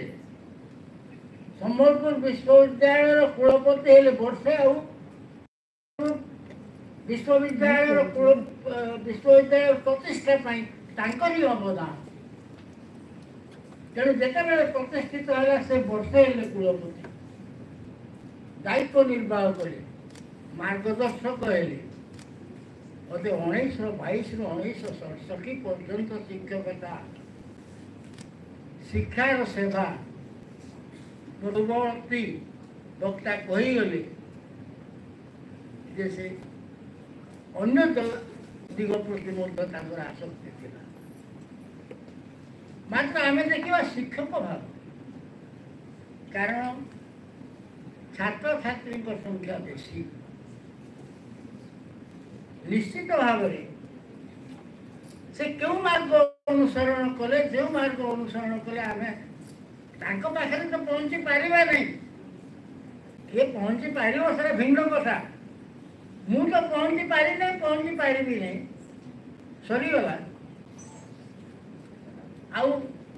सम्बलपुर विश्वविद्यालय कुलपति हेले वर्षे विश्वविद्यालय विश्वविद्यालय प्रतिष्ठा ही अवदान तेणु जिते प्रतिष्ठित है से वर्षे हेले कुलपति दायित्व निर्वाह कले मार्गदर्शक हेले अते 1922 रु 1967 पर्यंत शिक्षकता शिक्षार सेवा पूर्ववर्ती वक्ता कहीगले जैसे अन्य दिग प्रति आसक्ति थी मात्र आम देखा शिक्षक भाव कारण छात्र छात्री संख्या बेसी निश्चित भाव से क्यों मार्ग अनुसरण कले जो मार्ग अनुसरण कले आम पाखे तो पहुंची पारिबा नहीं किए पहुंची पार से भिन्न कथा मु तो पहुंची पारि नहीं पहुंची पारि नहीं सरीगला आउ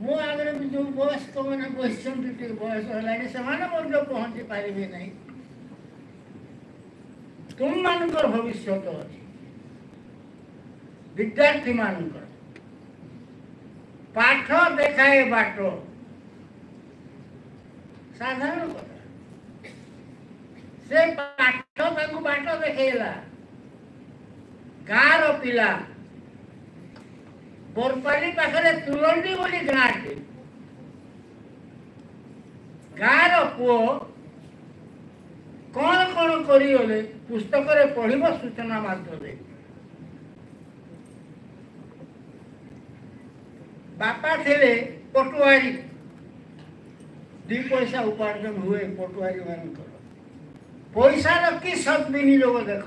मो आगे भी जो वयस्क मैंने बस बयस है से पहुंची पारि नहीं तुम मान भविष्य अच्छी विद्यार्थी मान पाठ देखाए बाट साधारण कथा से पाठ बाट देखला गाँव पिला बोरपाली पाखे तुलंडी बोली गाँटे गाँव पुओ कौन कौन करिगले पुस्तक रे पढ़िब सूचना मात्र दे बापा थे पटुआरी 2 पैसा उपार्जन हुए पटुआरी मान पैसा कि सदविनियोग देख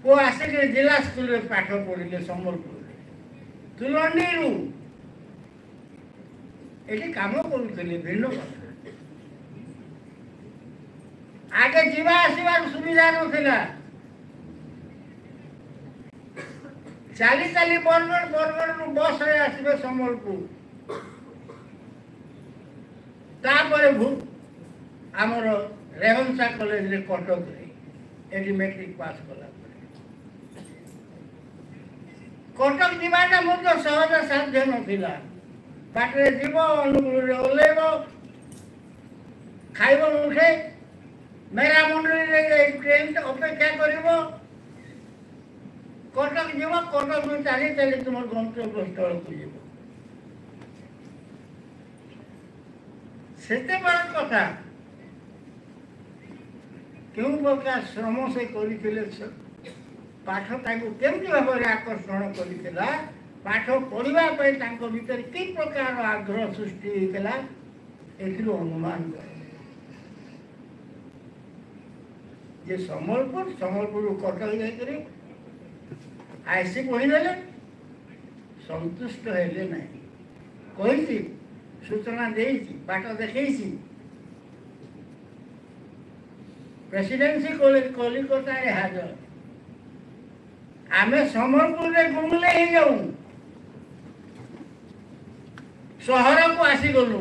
पु आसिक जिला स्कूल में पाठ पढ़े सम्बलपुर तुलंडी ये कम करुले भिन्न कथा आगे जीवा आसबार सुविधा नाला चाली चाली बरगढ़ बस रे आसबे सम्बलपुर तापर आमर रेवंसा कॉलेज रे कटक रे मैट्रिक पास कला कटक जीवाटा मध्य सहज साध्य नथिला बाटे जीव अनुकूल ओल्लेब खाइब उठे मेरा मंडली ट्रेन अपेक्षा करिबो कटक जीव कटक में चली चली तुम गंतव्य स्थल को जीव से बड़ कथा क्यों प्रकार श्रम से करते पाठ केमती भाव में आकर्षण करता पाठ पढ़ापी भीतर कि प्रकार आग्रह सृष्टि होता अनुमान कर ये सम्बलपुर कटक जाकर आईसी पढ़ीदे संतुष्ट हेले ना कही सूचना दे बाट देखी प्रेसिडेंसी कॉलेज कलिकता हाजर आमे सम्बलपुर में गुमले ही जाऊँ सहर को आसी गलु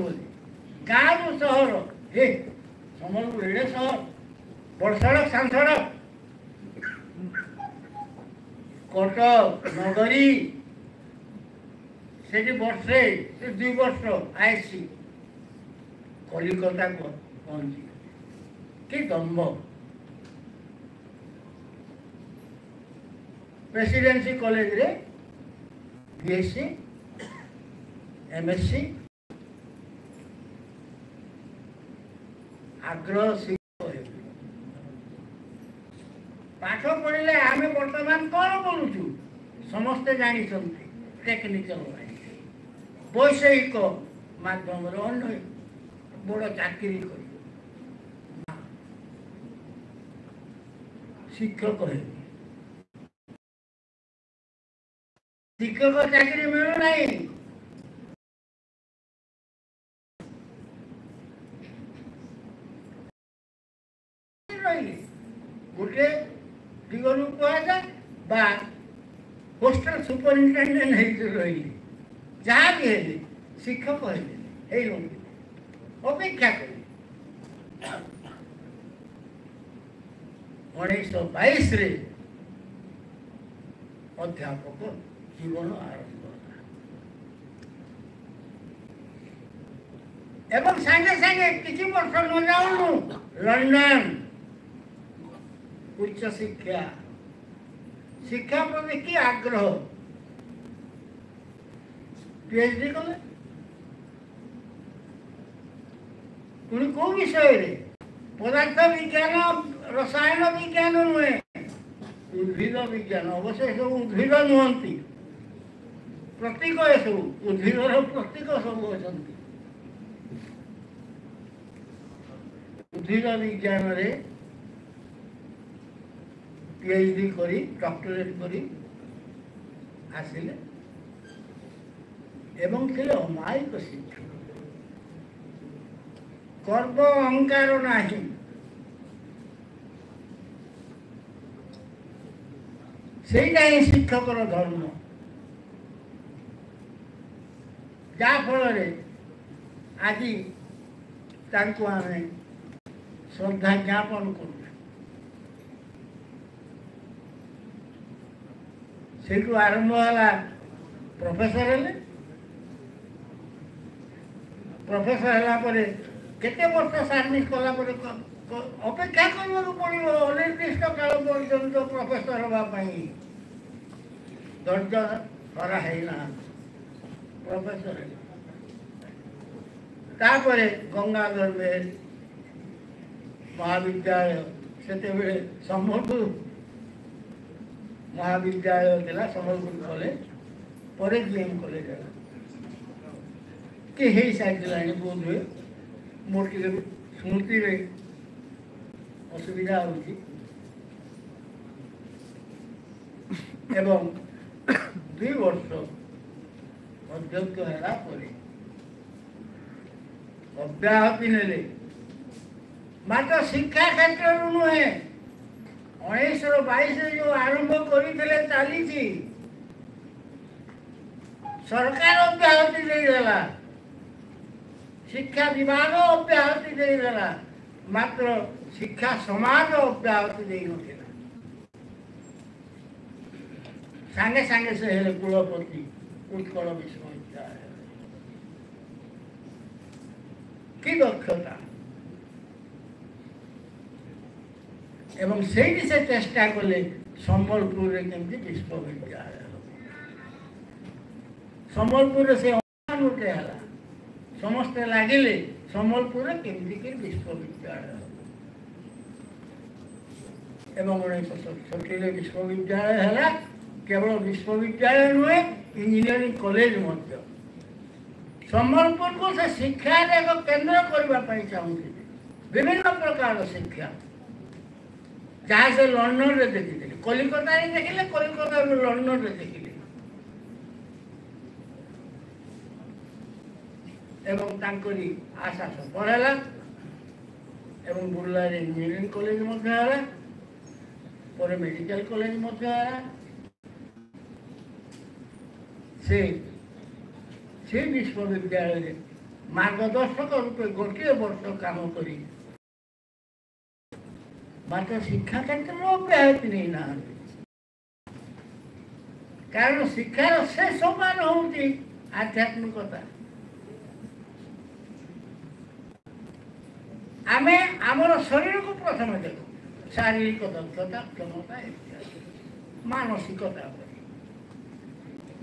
गाँव रु सहर हे सम्बलपुर एड़े सहर बड़ सड़क सान सड़क कटक नगरी से वर्षे से 2 वर्ष आईसी कलिकता पहुंची कि दम्भ प्रेसिडेंसी कॉलेज रे बीएससी एमएससी आग्रह पाठ पढ़ले आम बर्तमान कौन बोलुचु समस्ते जानी टेक्निकल वैषयिक माध्यम अन्य बड़ चाकरी कर शिक्षक है शिक्षक चाकरी मिलू नहीं गोटे दिगरू कह होस्टल सुपरिटेडेंट रही जहाँ भी है शिक्षक है अपेक्षा कर 1922 रे अध्यापक जीवन आरंभ एवं संगे संगे किसी वर्ष न जाऊँ लंडन उच्च शिक्षा शिक्षा प्रति की आग्रह पीएचडी कले पुणी को विषय रे पदार्थ विज्ञान रसायन विज्ञान नुहे उद्भिद विज्ञान अवश्य सब उद्भिद नुहति प्रतीक सब उद्भिदर प्रतीक सब अच्छा उद्भिद विज्ञान रे पीएचडी करी डॉक्टरेट करी आसिले एवं थे अमायिक शिक्षक गर्व अहंकार नहीं सेटा ही शिक्षकर धर्म जा फल आज आम श्रद्धा ज्ञापन कर आरंभ है प्रोफेसर हेले प्रोफेसर है केते वर्ष सर्विस कला अपेक्षा करने पड़ो अनिर्दिष्ट काल पर्यंत प्रोफेसर हाँपाई धैर्य हरा है प्रोफेसर तापरे गंगाधर मेहर महाविद्यालय से सम्बलपुर महाविद्यालय था सम्बलपुर कॉलेज पर जीएम कॉलेज है कि हे सारी बोध हुए मोर टे स्मृति रे असुविधा होगी एवं 2 वर्ष अध्यक्ष है अब्याहति ने मात्र शिक्षा क्षेत्र नुहे 1922 जो आरंभ करते चली सरकार अब्याहति देला शिक्षा विभाग अब्याहति देला मात्र शिक्षा समाज अब्याहति दे नथिला सांगे सांगे से हेले कुलपति उत्कल विश्वविद्यालय की दक्षता एवं से चेष्टा कले सम्बलपुर रे केमती विश्वविद्यालय सम्बलपुर से उठे है समस्ते लगिले सम्बलपुर केमती विश्वविद्यालय एवं 1967 विश्वविद्यालय है केवल विश्वविद्यालय नुहे इंजीनियरिंग कॉलेज मध्य सम्बलपुर को से शिक्षा एक केन्द्र करने चाहते विभिन्न प्रकार शिक्षा जहाँ से लंडन रे देखी कलिकता देखिले कलिकता लंडन रे देखिले एवं तांकरी आशा सफल है एवं बुर्ला इंजीनियरिंग कॉलेज मध्य है पर मेडिकल कॉलेज मध्य है से विश्वविद्यालय मार्गदर्शक रूपे गोटे वर्ष काम करी मात्र शिक्षा क्षेत्र में अब्याहति नहीं ना कारण शिक्षार शेष सोपान होती आध्यात्मिकता आमे आमर शरीर को प्रथम देखो शारीरिक दक्षता क्षमता मानसिकता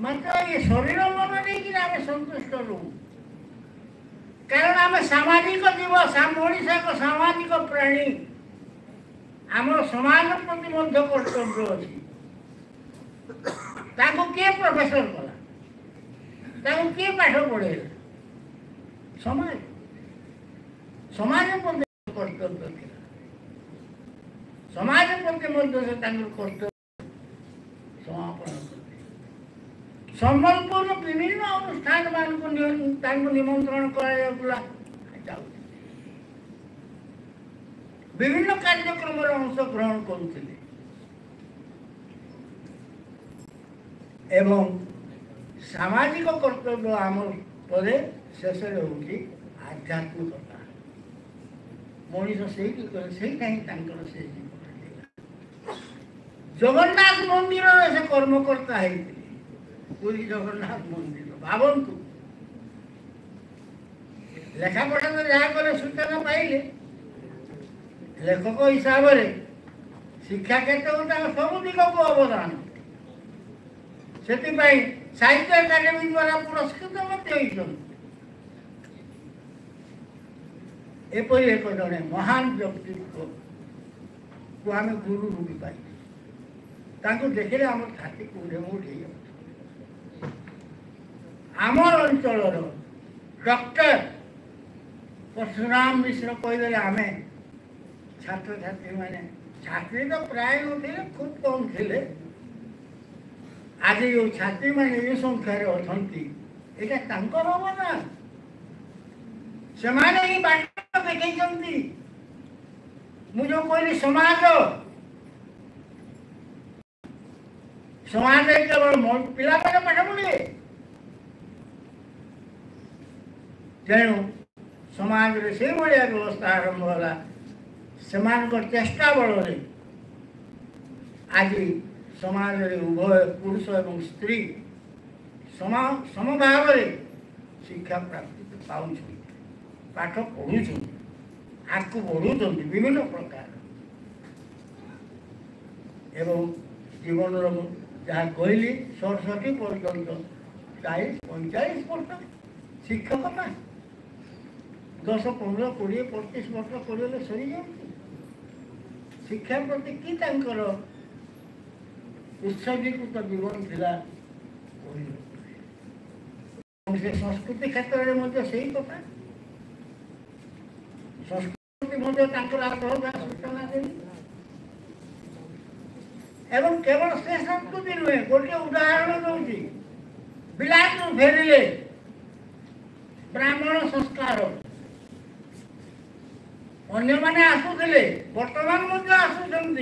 मात्र ये शरीर मन नहीं आम संतुष्ट रहू कारण आम सामाजिक जीव ओडिशा एक सामाजिक प्राणी आमर समाज प्रति मध्य कर्तव्य अच्छी किए प्रोफेसर कला किए पाठ पढ़ेगा समाज समाज प्रति कर्तव्य थिला समाज प्रति मध्य से कर्तव्य समापन करते सम्बलपुर विभिन्न अनुष्ठान मान निमंत्रण करा विभिन्न कार्यक्रम अंशग्रहण करुले एवं सामाजिक कर्तव्य आम पदे शेष होगी आध्यात्मिकता मनीष से जगन्नाथ मंदिर से कर्मकर्ता है पूरी जगन्नाथ मंदिर भावंतु लेखा पढ़ा तो जहाँ कले सूचना पाइले लेखक हिसाब से शिक्षा क्षेत्र सब दिग को अवदान से साहित्य अकादेमी द्वारा पुरस्कृत एपरी एक जड़े महान व्यक्तित्व को आम गुरु रूपी पाई देखिले आम छाती उठे आमर अंचल डॉक्टर परशुराम मिश्र कहीदे आम छात्र छात्री मैंने छात्री तो प्राय थे खूब कम थे आज जो छात्री मैंने ये संख्यार अच्छा यहाँ अवदान से बाट देखी मुझे कहली समाज केवल पिला पाठ पढ़े तेणु समाज से भाया व्यवस्था आरंभ है से चेष्टा बल आज समाज उभय पुरुष और स्त्री समभाव शिक्षा प्राप्ति पाँच पाठ पढ़ु आगू बढ़ु विभिन्न प्रकार एवं जीवन जहाँ कहली 67 पर्यंत 40-45 वर्ष शिक्षकता 10-15-20-25 वर्ष पढ़े सरी जाए शिक्षा प्रति कि उत्सर्गीकृत जीवन थिला से संस्कृति क्षेत्र में से कथा संस्कृति आग्रह सूचना देवी एवं केवल से संस्कृति नुहे गोटे उदाहरण दूसरी बिलाट फेरिले ब्राह्मण संस्कार अन्य माने आसुले वर्तमान आसुंट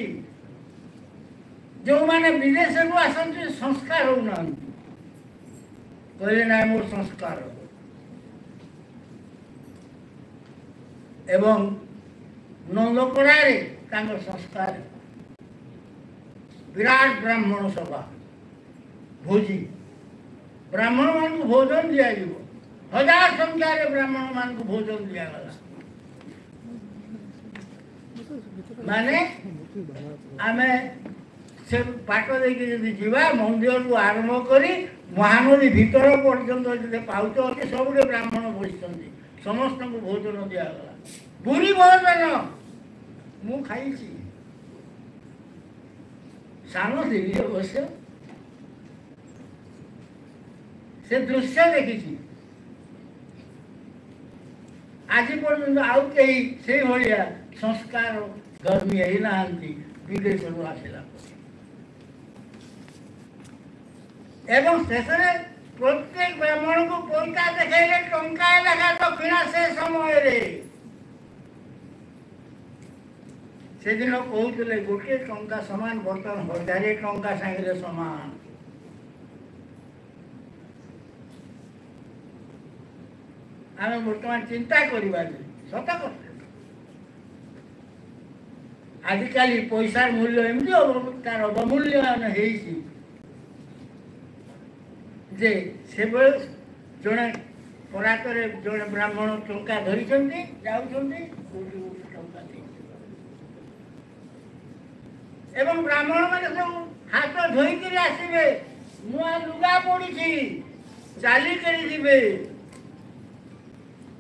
जो माने विदेश को आसती संस्कार होना कहले ना मोर संस्कार एवं नंदपड़ा संस्कार विराट ब्राह्मण सभा भोजी ब्राह्मण मान को भोजन दिया 1000 संख्यार ब्राह्मण मान को भोजन दिगला माने आमे से पाठ देखिए जीवा मंदिर को आरंभ करी महानदी भीतर पर्यंत पाउच अच्छे सब ब्राह्मण बसते समस्त को भोजन दिगला बुरी भोजन मु खाई सान थी अवश्य से दृश्य देखी आज पर्यंत आउ कहीं से भाया संस्कार धर्मी है ना विदेश आसला एवं शेष प्रत्येक ब्राह्मण को पैसा देखेले टंका लेखा दक्षिणा से समय से दिन कहते गोटे टंका सामान बर्तमान 1000 टंका सागे सामान आम बर्तमान चिंता करवा सत कथा आजिकल पैसार मूल्य एमती तार अवमूल्यन जे से जड़े परातर जड़े ब्राह्मण टंका धरी एवं ब्राह्मण मैंने सब हाथ धोईक आसवे नुआ लुगा पड़ी चलिक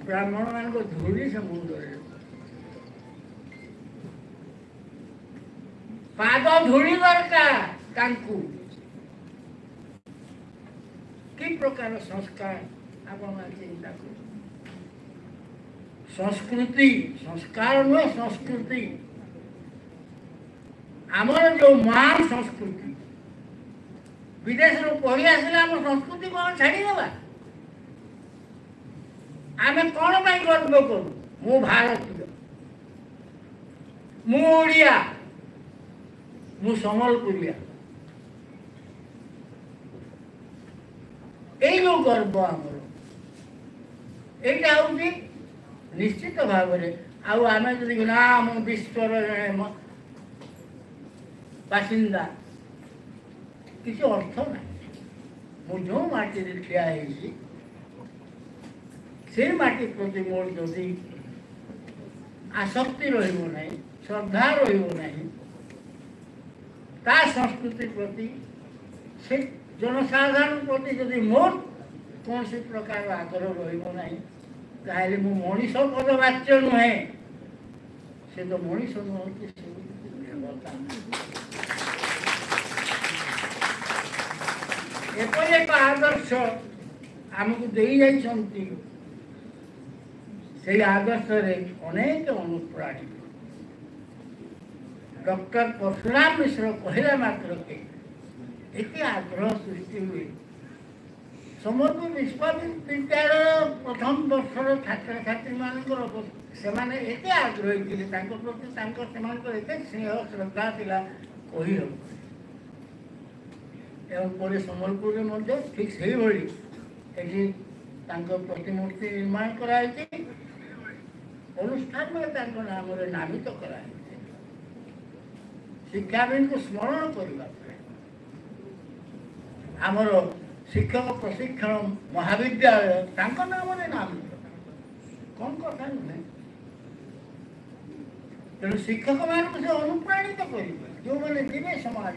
ब्राह्मण मान धूली से मुंडे पाद धूली दरकार कि प्रकार संस्कार आपण चिंता कर संस्कृति संस्कार नुहे संस्कृति आमर जो मान संस्कृति विदेश पढ़ी आसले आम संस्कृति कौन छाड़देवा आम कौन गर्व करूँ मु भारतीय मु ओडिया मु सम्बलपुरिया ये जो गर्व आमर यहाँ हूँ निश्चित भाव आम जी ना मु विश्वर बासिंदा किसी अर्थ ना मु जो माटी ठिया से माटी प्रति मोर जदि आसक्ति रही श्रद्धा रही संस्कृति प्रति से जनसाधारण प्रति जदि मोर कौन सी प्रकार आदर रही मु मनीष पदवाच्य नुहे से तो मनीष नुहति एपरि एक आदर्श आमको दे जाइछंती से आदर्श रे अनेक अनुप्राणित डॉक्टर परशुराम मिश्र कहला मात्र के एते आग्रह सृष्टि हुए सम्बलपुर विश्वविद्यालय प्रथम वर्षर छात्र छात्री मानकर सेमाने एते आग्रही थिले तांको प्रति तांको सेमानकर एते स्नेह श्रद्धा थिला कहि हो एवं पर सम्बलपुर में ठीक से भाई प्रतिमूर्ति निर्माण कराई अनुष्ठान में नाम नामित कराई शिक्षाविद को स्मरण करने आमर शिक्षक प्रशिक्षण महाविद्यालय नाम नामित कौन कथा नुहे तेणु शिक्षक मान से अनुप्राणित करेंगे जो मैंने जीवे समाज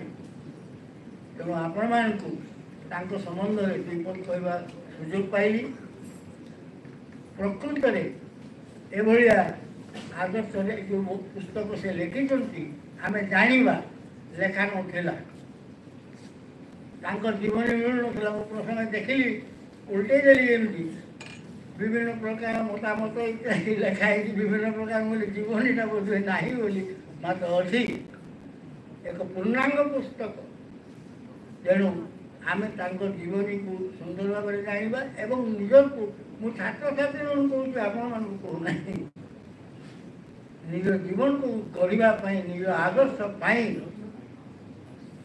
तेणु आपण मानक संबंध में दुईपद कहवा सुजोग पाइली प्रकृत में एभलिया आदर्श जो पुस्तक से लिखिं आम जाना लेखा नाला जीवन मिलू ना प्रसंग देखिली उल्टे देली एमती विभिन्न प्रकार मतामत इत्यादि लेखाई विभिन्न प्रकार बोले जीवनीटा बोधे ना बोली मात्र अच्छी एक पूर्णांग पुस्तक तेणु आम जीवनी को सुंदर भाव में जाना एवं निजर को मु छात्र छात्री कहूँ आपण कहूना निज जीवन को करने निज आदर्श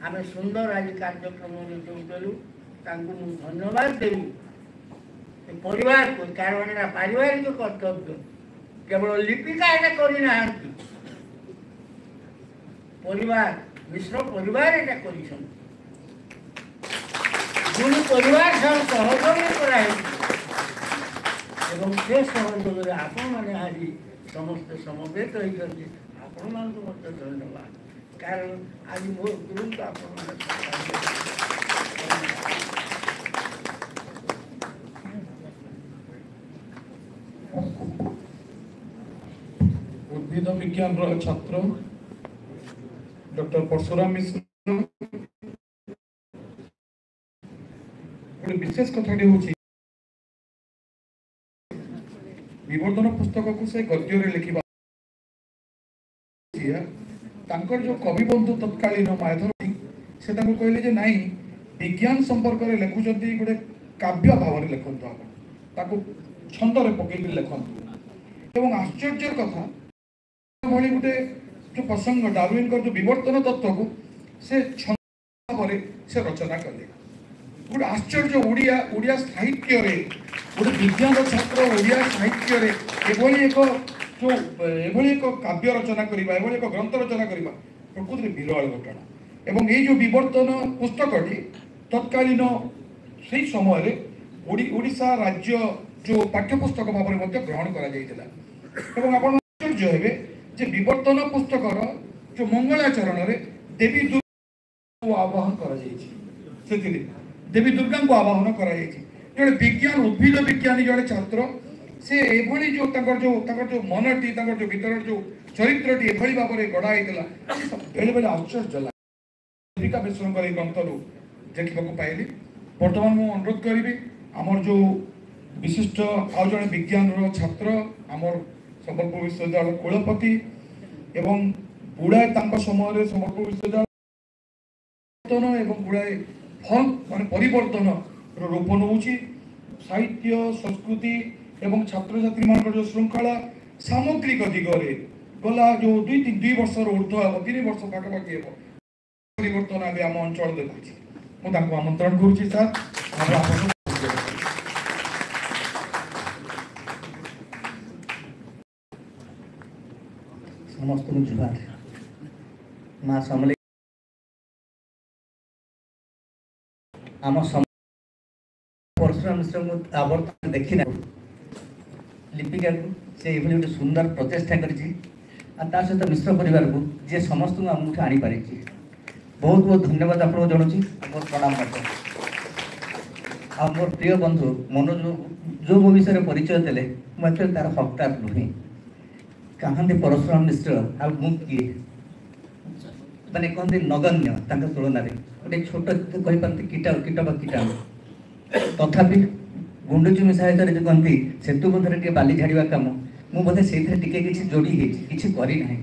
आम सुंदर आज कार्यक्रम में जोलु धन्यवाद देवी परिवार को कारण पारिवारिक कर्तव्य केवल लिपिका यहाँ करना परिवार मिश्र परिवार यहाँ कर परिवार सहयोग कराई से सहयोग आपण मैंने आज समस्त समवेत होती आपण मान धन्यवाद कारण आज मोर गुरु तो आपण उद्भिद विज्ञान छात्र डॉक्टर परशुराम मिश्र विशेष कथाटी हूँ विवर्धन पुस्तक को से गद्य लिखा तांकर जो कवि बंधु तत्कालीन माधव से कहले जे नाई विज्ञान संपर्क में लिखुंट गोटे काव्य भाव में लिखत आप छंदरे पकई लिखत एवं आश्चर्य कथा भली गोटे जो प्रसंग डार्विन जो विवर्तन तत्व को से छंद भाव से रचना कले गोटे आश्चर्य ओडिया साहित्य गोटे विज्ञान छात्र ओडिया साहित्य एभली एक जो एभली एक काव्य रचना करबा एभली एक ग्रंथ रचना करबा प्रकृति विरल घटना एवं ये जो विवर्तन पुस्तकटी तत्कालीन से समय ओडिशा राज्य जो पाठ्यपुस्तक भाव में ग्रहण करा आश्चर्य हे जे विवर्तन पुस्तकर जो मंगलाचरण में देवी दुर्गा को आवाहन करा देवी दुर्गा को आवाहन करा जो विज्ञान उद्भिद विज्ञानी जड़े छात्र से एभली जो जो मनटी जो भीतर जो चरित्रटी एभली भाव में गढ़ा होता बेले बेले आश्चर्य लगे दीपिका मिश्र ग्रंथरू देखा पाइली बर्तमान मुझे अनुरोध करी आमर जो विशिष्ट आउ जड़े विज्ञान छात्र आमर संबलपुर विश्वविद्यालय कुलपति एवं गुड़ाए समय संबलपुर विश्वविद्यालय एवं गुड़ाए फल मान परिवर्तन रूप नौ साहित्य संस्कृति एवं छात्र छात्री मान जो श्रृंखला सामग्रिक दिगरे गला जो दुई वर्ष ऊर्ध हम 3 वर्ष पाखापाखि हे परिवर्तन आम अंचल देखुची मुझे आमंत्रण करुच्ची सर समस्त जुहार माँ समले आम परशुराम मिश्र को आवर्तन देखी ना लिपिका को से ये गोटे सुंदर प्रचेषा कर सहित मिश्र परिवार को जी समस्त आम आनी पारी बहुत बहुत धन्यवाद आपको जनाऊँ मोर प्रणाम करते आ मोर प्रिय बंधु मनोज जो मो विषय परिचय देले मुझे तार हकदार नुहे कहानी परशुराम मिश्र आ किए माने कहते नगण्य तुलन में गोटे छोट कहीपी कीटा कीट कीटाणु तथापि गुंडुचुमी सहायता जो कहती सेतु बंधे बाली झाड़ा कम मु बोधे से किसी जोड़ी किसी करना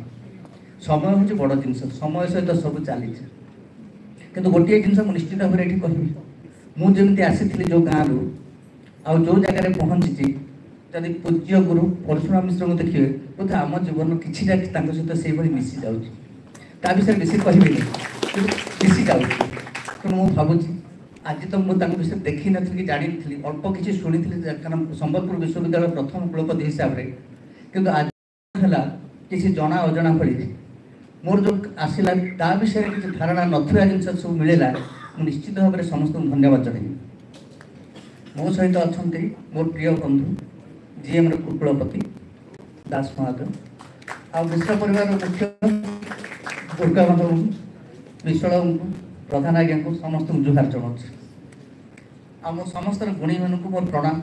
समय हूँ बड़ जिन समय सहित सब चली कि गोटे जिन निश्चित भाव में ये कहबी मुझे आसी जो गाँव आउ जो जगह पहुँची जदि पूज्य गुरु परशुराम मिश्र को देखिए बोधे आम जीवन किसी सहित से मिसी जा विषय बेसी कहबी मिसी जा मुझे भावुँ आज तो मुझे विषय देखी नी जानी अल्प किसी शुणी कारण संबलपुर विश्वविद्यालय प्रथम कुलपति हिसाब से किंतु आज है किसी जना अजना भली मोर जो आसला ता विषय किसी धारणा नथिबा जिनस सब मिलला निश्चित भाव में समस्त धन्यवाद जनाइबी मो सहित अच्छा मोर प्रिय बंधु जीएम कुलपति दास महादेव आ मिश्र परिवार मुख्य दुर्गा माधव विश्वल प्रधान आज्ञा को समस्त जुहार जनाऊँ आम समस्त गुणी मान को मोर प्रणाम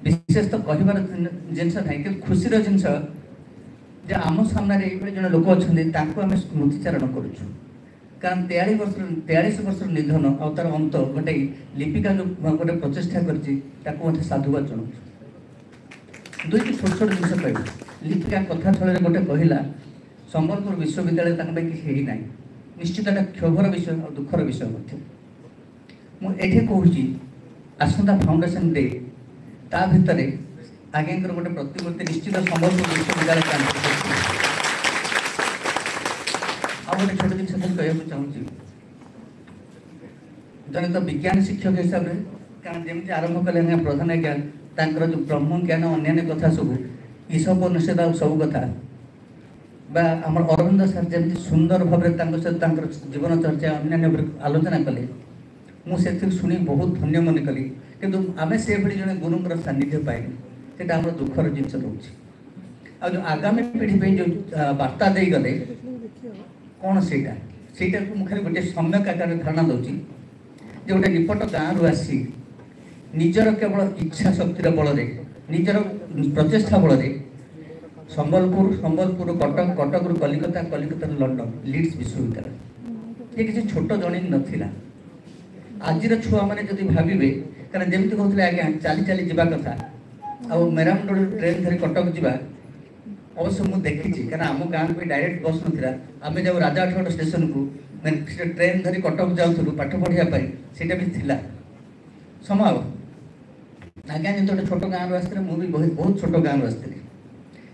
विशेष तो कहबार जिनस ना कि खुशी जिनस आम सामने जड़े लोक अच्छा आम स्मृतिचारण करुँ कारण 43 वर्ष निधन आ तार अंत गोटे लिपिका जो गोटे प्रचेषा कर साधुवाद जनाऊँ दुईट छोट छोट जिन कह लिपिका कथा थल गोटे कहला संबलपुर विश्वविद्यालय किसी ना निश्चित क्षोभर विषय और दुखर विषय मुझे कहूँ आसंता फाउंडेशन डे ता भितर आज्ञा गोटे प्रतिमूर्ति निश्चित संबलपुर विश्वविद्यालय आ गोटे छोट जिन कहूँ चाहूँगी जन तो विज्ञान शिक्षक हिसाब से कारण जमी आरंभ कले प्रधान आज्ञा जो ब्रह्म ज्ञान अन्य कथा सब ईसप निषेध सब कथा आम अरविंद सार जमी सुंदर भाव में सहित जीवन चर्चा अन्य आलोचना कले मुझे शुणी बहुत धन्य मन कली किंतु आम से भाई जड़े गुरुंर सानिध्य पाइल से आम दुखर जिन रोचे आ जो आगामी पीढ़ी जो वार्ता दे गले कौन से मुझे गोटे सम्यक आकार धारणा दूसरी जो गोटे निपट गाँव आसी निजर केवल इच्छा शक्तिर बल निजर प्रचेषा बल संबलपुर कटक कटक कलिकता कलिकता लंडन लीड्स विश्वविद्यालय ये किसी छोट जन नाला आज छुआ मैंने जब भावे कारण जमी कहते आज्ञा चली चली जावा कथा आ मेरामंडल ट्रेन धरी कटक जावा अवश्य मुझे देखी क्या आम गाँव को डायरेक्ट बस ना आम जाऊ राजाठगढ़ स्टेशन को ट्रेन धरी कटक जाऊँ पाठ पढ़ापी से भी समय आज्ञा जो गोटे छोट गाँव आसती मुझे बहुत छोट गाँव आसती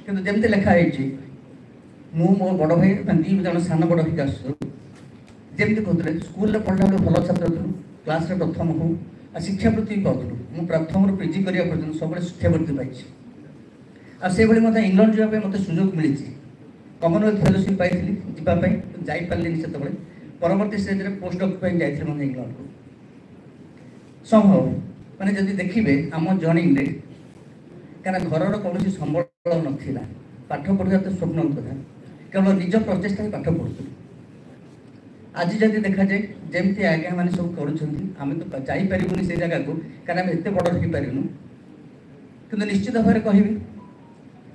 कि जमी लिखाई मो बड़ भाई दी जन सान बड़ भाई जमी कहते स्कूल पढ़ला बेले भल छात्र थी क्लास प्रथम हो शिक्षावृत्ति पाऊँ मुझे प्रथम रू पीजी करा पर्यटन सब शिक्षावृत्ति पाई आसे मत इंग्लैंड जावाई मत सुजोग मिली कमनवेल्थ फेलोशिप पाई जावाई जापारे से परवर्ती स्टेज में पोस्ट डॉक्टर जाइए मतलब इंग्लैंड को संभव माने जदि देखिए आम जर्निंग रे क्या घर कौन संबल नाला पाठ पढ़ा तो स्वप्न कथा केवल निज प्रचेषा पाठ पढ़ु आज जदि देखा जाए जमती आज्ञा मैंने सब करें तो जापरूनी से जगह को क्या एत बड़ हो पारूँ कि निश्चित भाव कह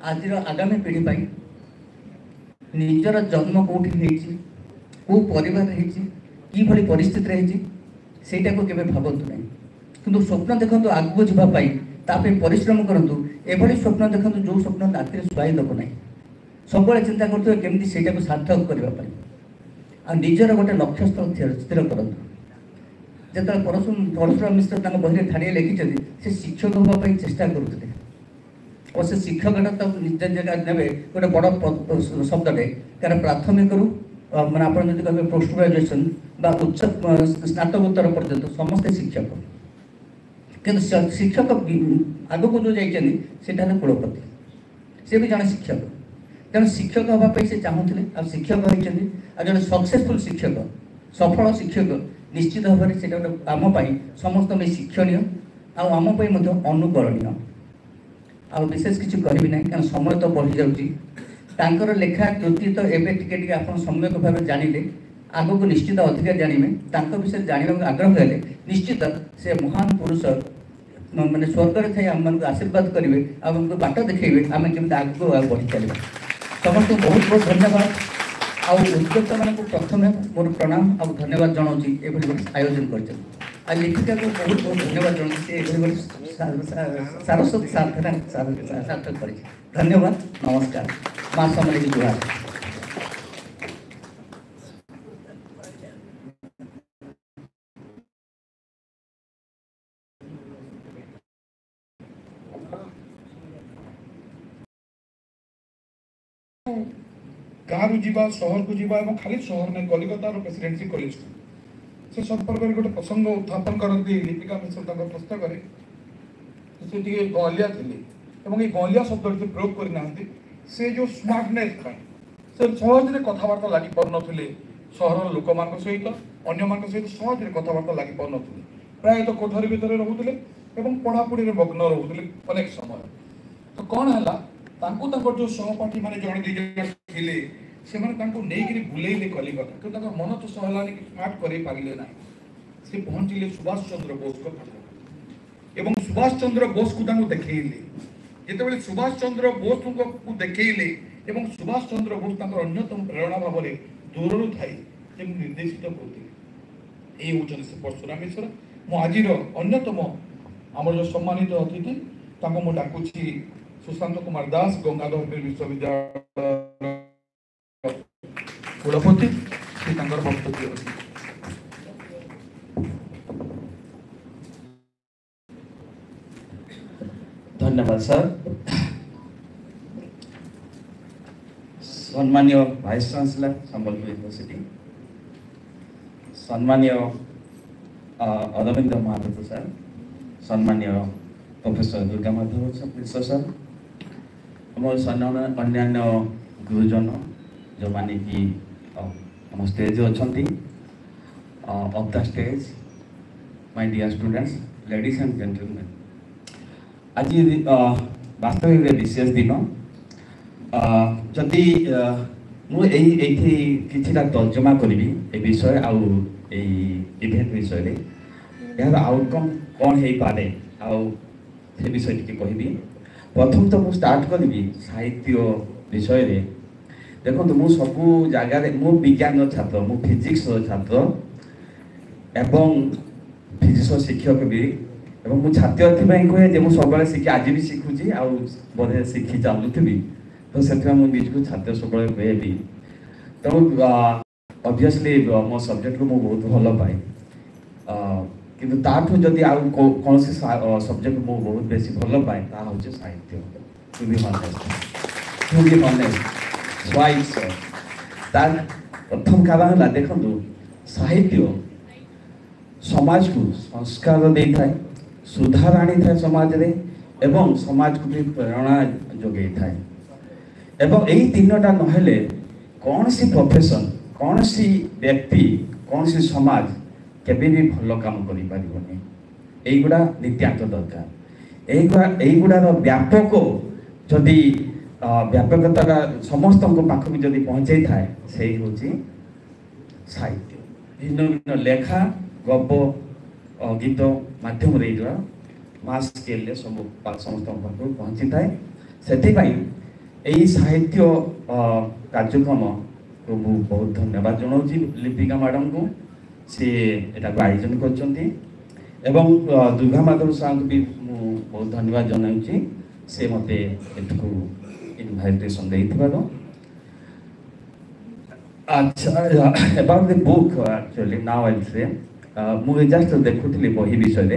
आज आगामी पीढ़ी पर निजर जन्म कौटी कौ परिवार कि परिस्थिति सेटा को केवे भावतु ना कि स्वप्न देखु आगू जावाई परिश्रम करूँ एभली स्वप्न देखु जो स्वप्न राति शुआई देव ना सब चिंता करुवे केमती सेटा को सार्थक करने आ निजर गोटे लक्ष्य स्थल स्थिर करूँ जो परशुराम मिश्र बही ठाड़िए लिखिं से शिक्षक हाँपाई चेष्टा करुले और से शिक्षकटा तो निज जगह ने गोटे बड़ शब्दटे क्या प्राथमिक रू मैंने आप कहे पोस्ट ग्रेजुएसन उच्च स्नातकोत्तर पर्यंत समस्ते शिक्षक कि शिक्षक आग को जो जाता कुलपति सी भी जड़े शिक्षक तेणु शिक्षक हाँपाई से चाहूले आ शिक्षक होती जड़े सक्सेसफुल शिक्षक सफल शिक्षक निश्चित भाव में से आमपाई समस्त शिक्षणीय आम अनुकरणीय आ विशेष किसी कहबी ना क्या समय तो बढ़ी जाऊँगी लेखा कृति तो एवं आप सम्यक भाव जानिले आग को निश्चित अधिक जानवे विषय जानवा आग्रह हेले निश्चित से महान पुरुष मैंने स्वर्ग थे आम मान आशीर्वाद करेंगे आमको बाट देखेबे आम केमी आगे बढ़ी चलवा समस्त बहुत बहुत धन्यवाद आद्योक्त मानक प्रथम मोर प्रणाम आ धन्यवाद जनाऊँगी ये आयोजन कर लेखिका को बहुत बहुत धन्यवाद जनाऊँ सार्थक कर धन्यवाद नमस्कार माँ समले की जुहार गाँव जीवा सहर को जीवा खाली सहर नहीं कलिकतार प्रेसिडेंसी कॉलेज को से संपर्क में गोटे प्रसंग उत्थापन करती लिपिका मिश्र पुस्तक से गलिया थे ये गलिया शब्द प्रयोग करना से जो स्मार्टनेस से सहज कथबार्ता लगी पारे सहर लोक मान सहित अन्य सहित सहज कथबार्ता लगी पारे प्रायतः कोठरी भितर रोते पढ़ापढ़ी में मग्न रोते अनेक समय तो कौन है जो सहपाठी मैंने जड़े दीज थे से नहीं बुलेले कलिकता कि मन तो सहलानी कि स्मार्ट कर पारे ना से पहुँचले सुभाष चंद्र बोस को एवं सुभाष चंद्र बोस को देखले जिते सुभाष चंद्र बोस को देखले एवं सुभाष चंद्र बोस अन्यतम प्रेरणा भाव में दूर थाई निर्देशित करते ये हूँ से परशुराम मिश्र मुझे अन्यतम आम जो सम्मानित अतिथि मुझे डाकुची सुशांत कुमार दास गंगाधर विश्वविद्यालय कुलपति से वक्तव्य धन्यवाद सर। सम्मानीय भाइस चांसलर संबलपुर यूनिवर्सिटी, सम्मानीय अरविंद महापात्र सर, सम्मानीय प्रोफेसर दुर्गा माधव मिश्र सर, आम अन्य गुरुजन जो माने कि हम स्टेज अच्छा off the stage, my dear students, ladies and gentleman, आज वास्तविक विशेष दिन जदि मुझे कि तर्जमा करी ए विषय आउ इवेंट विषय यार आउटकम कौन हो पारे से विषय टी कहि। प्रथम तो मुझे स्टार्ट करी साहित्य विषय रे। देखो मु सबू जगार मु विज्ञान छात्र, मु फिजिक्स छात्र एवं फिजिक्स शिक्षक भी एवं मु छात्र कहे जे मु सब शिखी आज भी शिखुची बोधे शिखी चलुथी तो से निजक छात्र सब कहे भी तेणु ऑब्वियसली मो सब्जेक्ट को मुझे बहुत भल पाए किंतु ताठू जदि आउ कौन सब्जेक्ट मुझे बहुत बेसी भल पाए ता हूँ साहित्य टू बी ऑनेस्ट स्वाइस तार प्रथम कारण है देखो साहित्य समाज को संस्कार दे थाए सुधार आनी थाए समाज रे एवं समाज को भी प्रेरणा जोगे थाए एवं यही तीनटा नहेले कौन सी प्रोफेशन कौन सी व्यक्ति कौन सी समाज केबे भी भल काम करि पारिबोनी एगुड़ा नित्यांत दरकार एगुड़ार व्यापक जदि व्यापकता समस्त पाख भी जदि पहुँचे थाए से हूँ साहित्य भिन्न भिन्न लेखा गप गीत माध्यम मास स्केल सब समस्त पाख पहुँची थाए से यही साहित्य कार्यक्रम को मुझे बहुत धन्यवाद जनाऊँ लिपिका मैडम को सी एटा को आयोजन कर दुर्गा माधव साहब भी बहुत धन्यवाद जनाऊँ से मत इनभाइटेशन देथिबारो अच्छा about the book actually now I से मुझे जस्ट देखुली बही विषय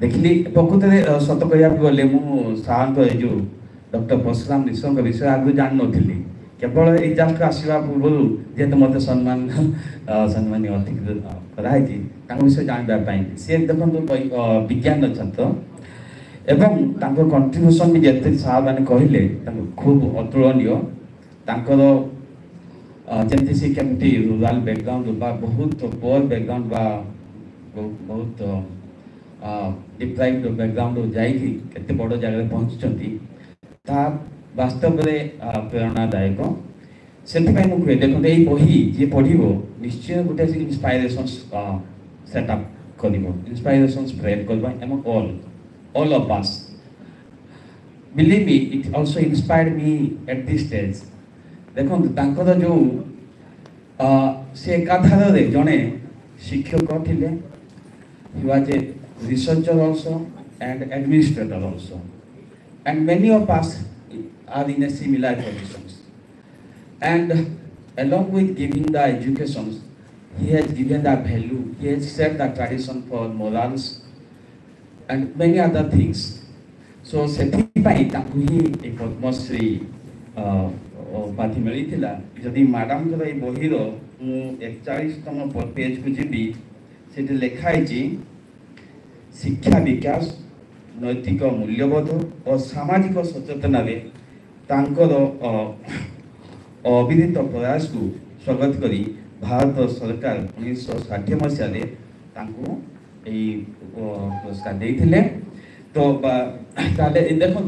देखिली प्रकृत सत कह गले मुझे जो डॉक्टर परशुराम मिश्र विषय आगे जान नी केवल ये जस्ट आसवा पूर्व जेहेतु मत सम्मान अतिथि कराई विषय जानवाई सी देखो विज्ञान छात्र एवं कंट्रीब्यूशन भी जिते साहब मैंने कहले खूब अतुलनीय जमी सी केमती रूराल बैकग्राउंड बहुत पुअर बैकग्राउंड बहुत डिप्राइव्ड बैकग्राउंड जाते बड़ जगह पहुँची वास्तव में प्रेरणादायक से मुझे देखते ये बही जी पढ़ो निश्चय गोटे इन्स्पायरेशन सेटअप कर इन्स्पायरेशन स्प्रेड कर all of us. Believe me, it also inspired me at this stage. देखो तांकर जो से एकाधार रे जने शिक्षक थिले, he was a researcher also and administrator also, and many of us are in a similar positions. And along with giving the education, he has given the value, he has set the tradition for morals and many other things. So सेथिपाई ताकू ही एक पद्मश्री उपाधि मिली थिला जदि madam को ये बहीर 41तम page को जीवी से लिखाई शिक्षा विकास नैतिक मूल्यबोध और सामाजिक सचेतना तांकर अविरत प्रयास को स्वागत करी भारत सरकार 1960 मसीह पुरस्कार देते तो देखु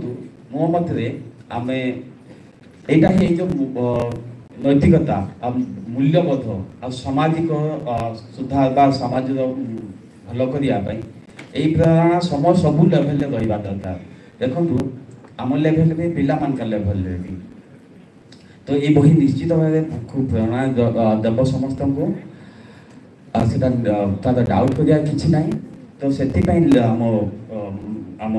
मो मत आम यहाँ ही जो नैतिकता मूल्यबोध आ सामाजिक सुधार समाज भल करने यही प्रेरणा सबू लेवल रहा दरकार देखु आम लेवल भी पिला लेवल भी तो ये बही निश्चित भाव खूब प्रेरणा देव समस्त को तार डाउट करिया किछि नहीं तो से आम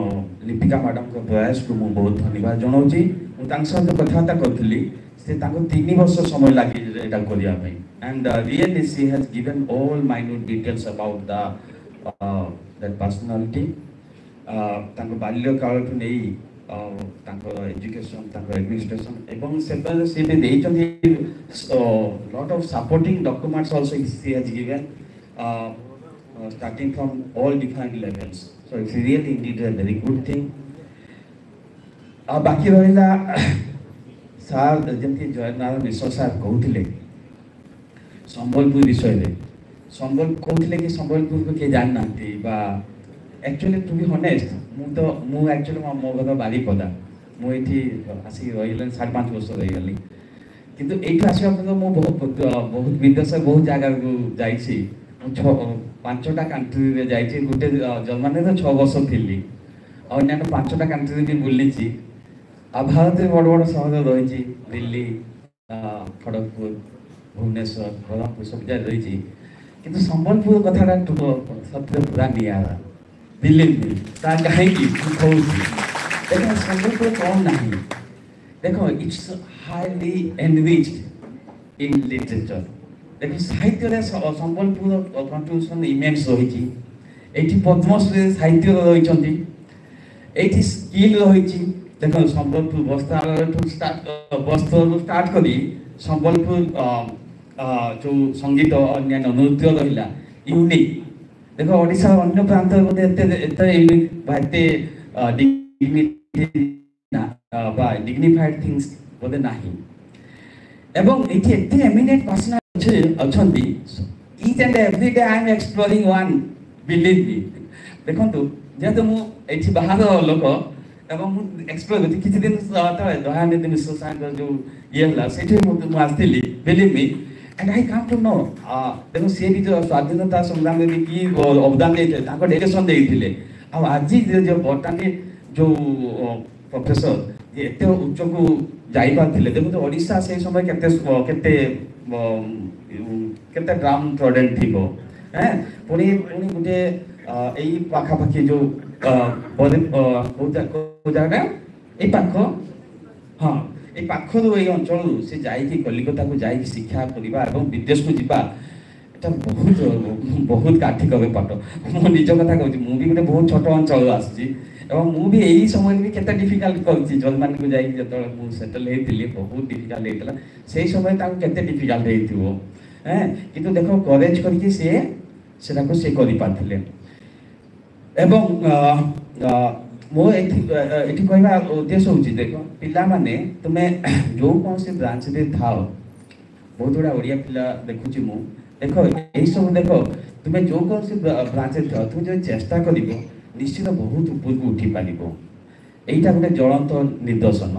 लिपिका मैडम को प्रयास को मुझे बहुत धन्यवाद जनाऊँ सहित कथबार्ता करी से 3 वर्ष समय लगे यहाँ करने and really see has given all minute details about that personality बाल्यकाल नहीं एजुकेशन एडमिनिस्ट्रेशन एवं से lot of supporting documents also she has given starting from all different levels. So it's really indeed a very good thing. बाकी रहा सार जमी जयनारायण मिश्र सार कहते संबलपुर विषय में कहते कि संबलपुर को किए जाना एक्चुअली टू बी हनेस्ट मुझे एक्चुअली मो घर बारिपदा मुझे आसिक रही 5.5 वर्ष रही किंतु ये आसवा बहुत विदेश बहुत जगह को जाइए 5टा कंट्री जाइए गोटे जर्मनी तो 6 वर्ष थी अन्य 5टा कंट्री भी बुली भारत में बड़ बड़ सहर रही दिल्ली खड़गपुर भुवनेश्वर ब्रह्मपुर सब जगह रही किंतु संबलपुर कथा सत्य पूरा निरा दिल्ली कहीं देखिए संबलपुर कौन ना देखो it's highly enriched in literature देखो साहित्य संबलपुर कंट्रीब्यूशन इमेंस रही एठी पद्मश्री साहित्य रही एठी स्किल रही देखो संबलपुर वस्त्र स्टार्ट करी संबलपुर जो संगीत अन्य नृत्य रहा यूनिक देखो ओडिशा अन्य प्रांत यूनिक डिग्निफाइड थिंग्स बोधे नाही एवं एठी एते एमिनेंट पर्सन अछंती each and every day I am exploring one believe me देखंतु जेहेतु मु एठी बाहर लोक एवं मु एक्सप्लोर करती किछि दिन तळे दयानंद मिश्र सागर जो ये हला सेठी मु आस्थिली believe me and I come to know देखो से भी जो स्वाधीनता संग्राम में की अवदान देते ताको डेडिकेशन देइथिले आ आज जो बटानी जो प्रोफेसर एते उच्च को जाई पाथिले देखो ओडिशा से समय केते केते केते ग्राम ट्रोडेंट थिबो हैं पुनी पुनी गुटे एई पाखा पाखी जो को जागा ए पाख हां ए पाखरु एई अंचल से जाई कि कलिकता को जाई कि शिक्षा करिबा एवं विदेश को जिबा एटा बहुत बहुत काठिक पाठ मो निज कथा कहूँ मु भी गोटे बहुत छोट अंचल आसी एवं मु भी यही समय भी केते डिफिकल्ट करछि जर्मनी को जाई जतले मु सेटल हेतिली बहुत डिफिकल्ट हेतला सेही समय ताको केते डिफिकल्ट हेतिवो हैं किंतु देखो करेज करके सेटा को से करि पाथिले एवं मो एठी कहवा उद्देश्य होछि देखो पिला माने तुमे जो कौन से ब्रांच रे थाओ बहुत बड़ा ओडिया पिला देखुछि मु देखो एई सब देखो तुमे जो कौन से ब्रांच रे थाओ तुमे जो चेष्टा करिवो निश्चित बहुत ऊपर को उठी पारिबो एइटा गोटे ज्वलंत निदर्शन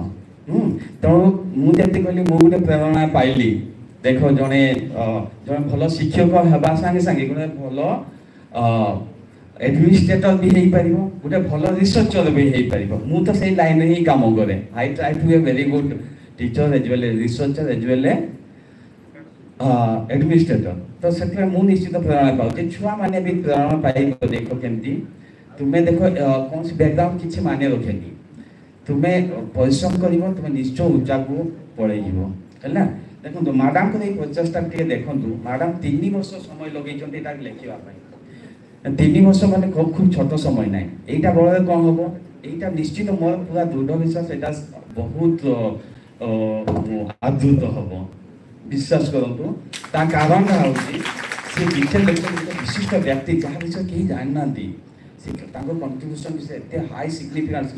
तेणु मुझे कहली मु गोटे प्रेरणा पाइली देखो जड़े जड़े भल शिक्षक हवा संगे संगे गोटे भल एडमिनिस्ट्रेटर भी हो पार गोटे भल रिसर्चर भी हो पार मु तो से लाइन ही काम करे I try to a very good teacher as well researcher as well administrator तो से मु निश्चित प्रेरणा पाऊँ छुआ मैंने भी प्रेरणा पाई देख केमती तुम्हें देखो कौन सी बैकग्राउंड किसी माने रखेनी तुम्हें परिश्रम कर तुम्हें निश्चय ऊंचा को पड़े है देखो मैडम को प्रचेषा टे देखु मैडम 3 वर्ष समय लगे लिखा 3 वर्ष मैंने खूब छोट समय ना यहाँ बल कौन हम यहाँ निश्चित मोर पूरा दृढ़ विश्वास यहाँ बहुत आदृत हम विश्वास करूँ ता कारण से विठल विशिष्ट व्यक्ति जहाँ विषय कहीं जानी ना कंट्रीब्यूशन एत हाई सिग्निफिकेंस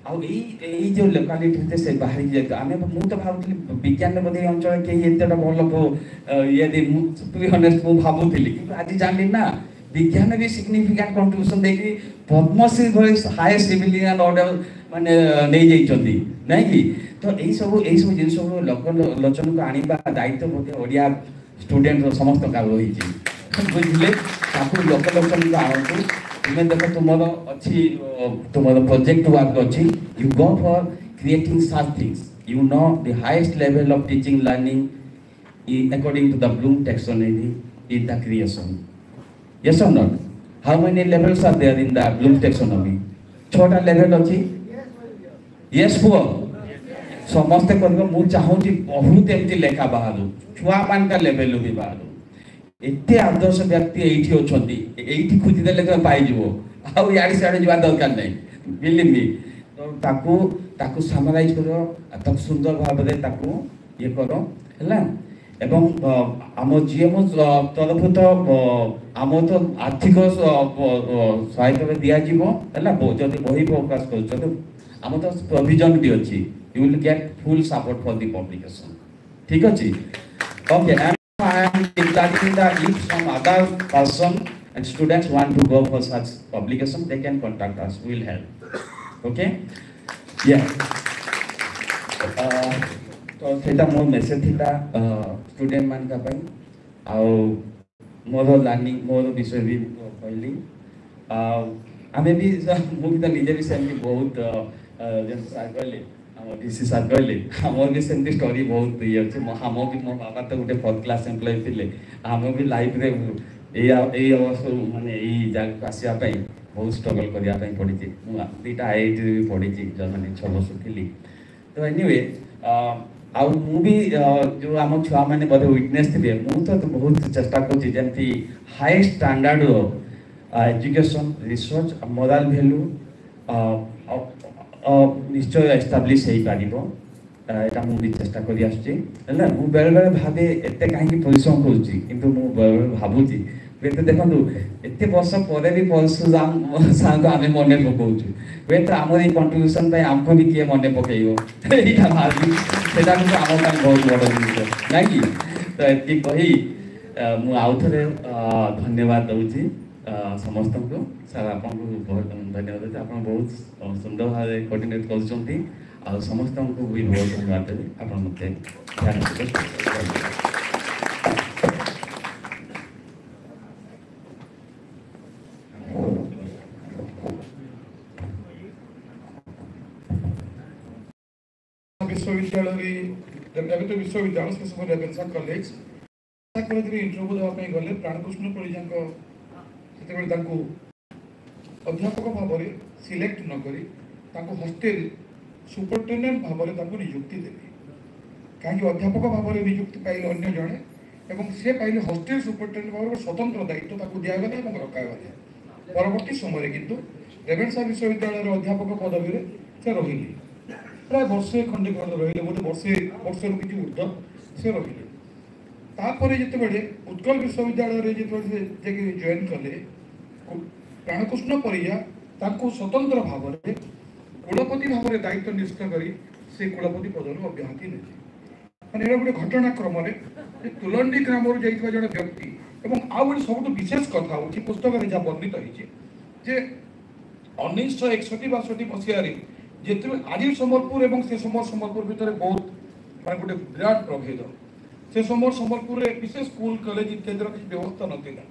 आई जो लोकालिटी से बाहर जाते आम मुझे भावुली विज्ञान बोधे अंचल कहीं एत भल ये हनेस्ट मुझे भावुली कि आज जानी ना विज्ञान भी सिग्निफिकेंट कंट्रीब्यूशन देखिए पद्मश्री भाई हाईएस्ट सिविलियन ऑर्डर माने नहीं जाइछंती नहीं कि तो यही सब जिन सब लोचन को आनिबा दायित्व बोधे ओडिया स्टूडेंट समस्त का रही बुझले ताकू लोचन को आनतु तुम्हें देखो तुमर अच्छी तुमर प्रोजेक्ट वर्क अच्छी you go for creating such things you know the highest level of teaching learning according to the Bloom taxonomy is the creation yes or not how many levels are there in the bloom taxonomy छोटा level अच्छी yes पुओ समस्त करबो मु चाहूची बहुत एमती लेखा बाहर छुआ मान का लेवल भी बाहर एते आदर्श व्यक्ति एठी अछंती एठी खुदी देले तो पाई जिवो आउ याडी साडे जिवा दरकार नै बिलीव मी तो ताकू समराइज करो तक सुंदर भाव रे ताकू ये करो हला एवं आम जीएम तरफ तो आम तो आर्थिक सहायता दिज्व है जब बही प्रकाश कर आम तो प्रोविजन भी अच्छी you will get full support for the publication ठीक अच्छे okay I am declaring that if some other person and students want to go for such publication they can contact us we will help okay या तो सेटा मोर message थिला student मान का पई आ more learning more विषय भी कहली आमे भी मु भी निजे भी सेमती बहुत जन सर कहले हम डीसी सर कहले हमर भी सेमती स्टोरी बहुत ये अछि हम भी मो बाबा तो गोटे 4th क्लास एम्प्लॉय थिले हम भी लाइफ रे ए अवसर माने ए जाग आसिया पई बहुत स्ट्रगल करिया पई पड़ी छी मु 2टा आईआईटी भी पड़ी छी जर्मनी 6 वर्ष थिली तो एनीवे आउ मु भी जो आम छुआ मैंने बोधे विटनेस थे मुझे तो बहुत चेष्टा करती high standard education research morale value निश्चय एस्टाब्लिश हो पार एटा मुझे चेष्टा करी आसुची मु बेले बेले भावे एते कहीं परिश्रम करुच्ची किंतु मु बेले बेले भावुची तो देखो एत वर्ष पर भी परशुराम साहब आम मन पकाऊँ वे तो आम कंट्रीब्यूशन आमको भी किए मन पकड़ यहाँ भावी से आम बहुत बड़ जिन ना कि तो ये कही आउ थे धन्यवाद दूसरी समस्त को सर आपको बहुत धन्यवाद देते आप बहुत सुंदर भाव कोर्डिनेट कर समस्त को भी बहुत धन्यवाद देवी आप ध्यान विश्वविद्यालय तो विश्वविद्यालय से समय रेभेन्सा कॉलेज इंटरव्यू देवाई गले प्राणकृष्ण परिजा से अध्यापक भाव में सिलेक्ट नक हॉस्टेल सुपरिटेडेंट भाव में नियुक्ति देवी कहीं अध्यापक भाव में नियुक्ति पाइले अन्य जड़े और से पाइले हॉस्टेल सुपरिटेडेंट भाव में स्वतंत्र दायित्व दिगला और रखा परवर्ती समय किंतु रेभेन्सा विश्वविद्यालय अध्यापक पदवी में से रही प्राय वर्षे खंडे रही बोधे वर्षे कि ऊर्ध से रही तापर जिते उत्कल विश्वविद्यालय जो जॉइन कले प्राणकृष्ण परिजा स्वतंत्र भाव में कुलपति भाव में दायित्व निष्ठ कर कुलपति पदर अब्याहति ने मैंने गोटे घटनाक्रम तुलंडी ग्राम जाइए जड़े व्यक्ति आउ गोटे सब विशेष कथा हूँ पुस्तक में जहाँ वर्णित होती 1961-62 मसीह जिते आज संबलपुर और से समय संबलपुर भितर बहुत मैं गोटे विराट प्रभेद से समय संबलपुर विशेष स्कूल कॉलेज इत्यादि किसी व्यवस्था नाला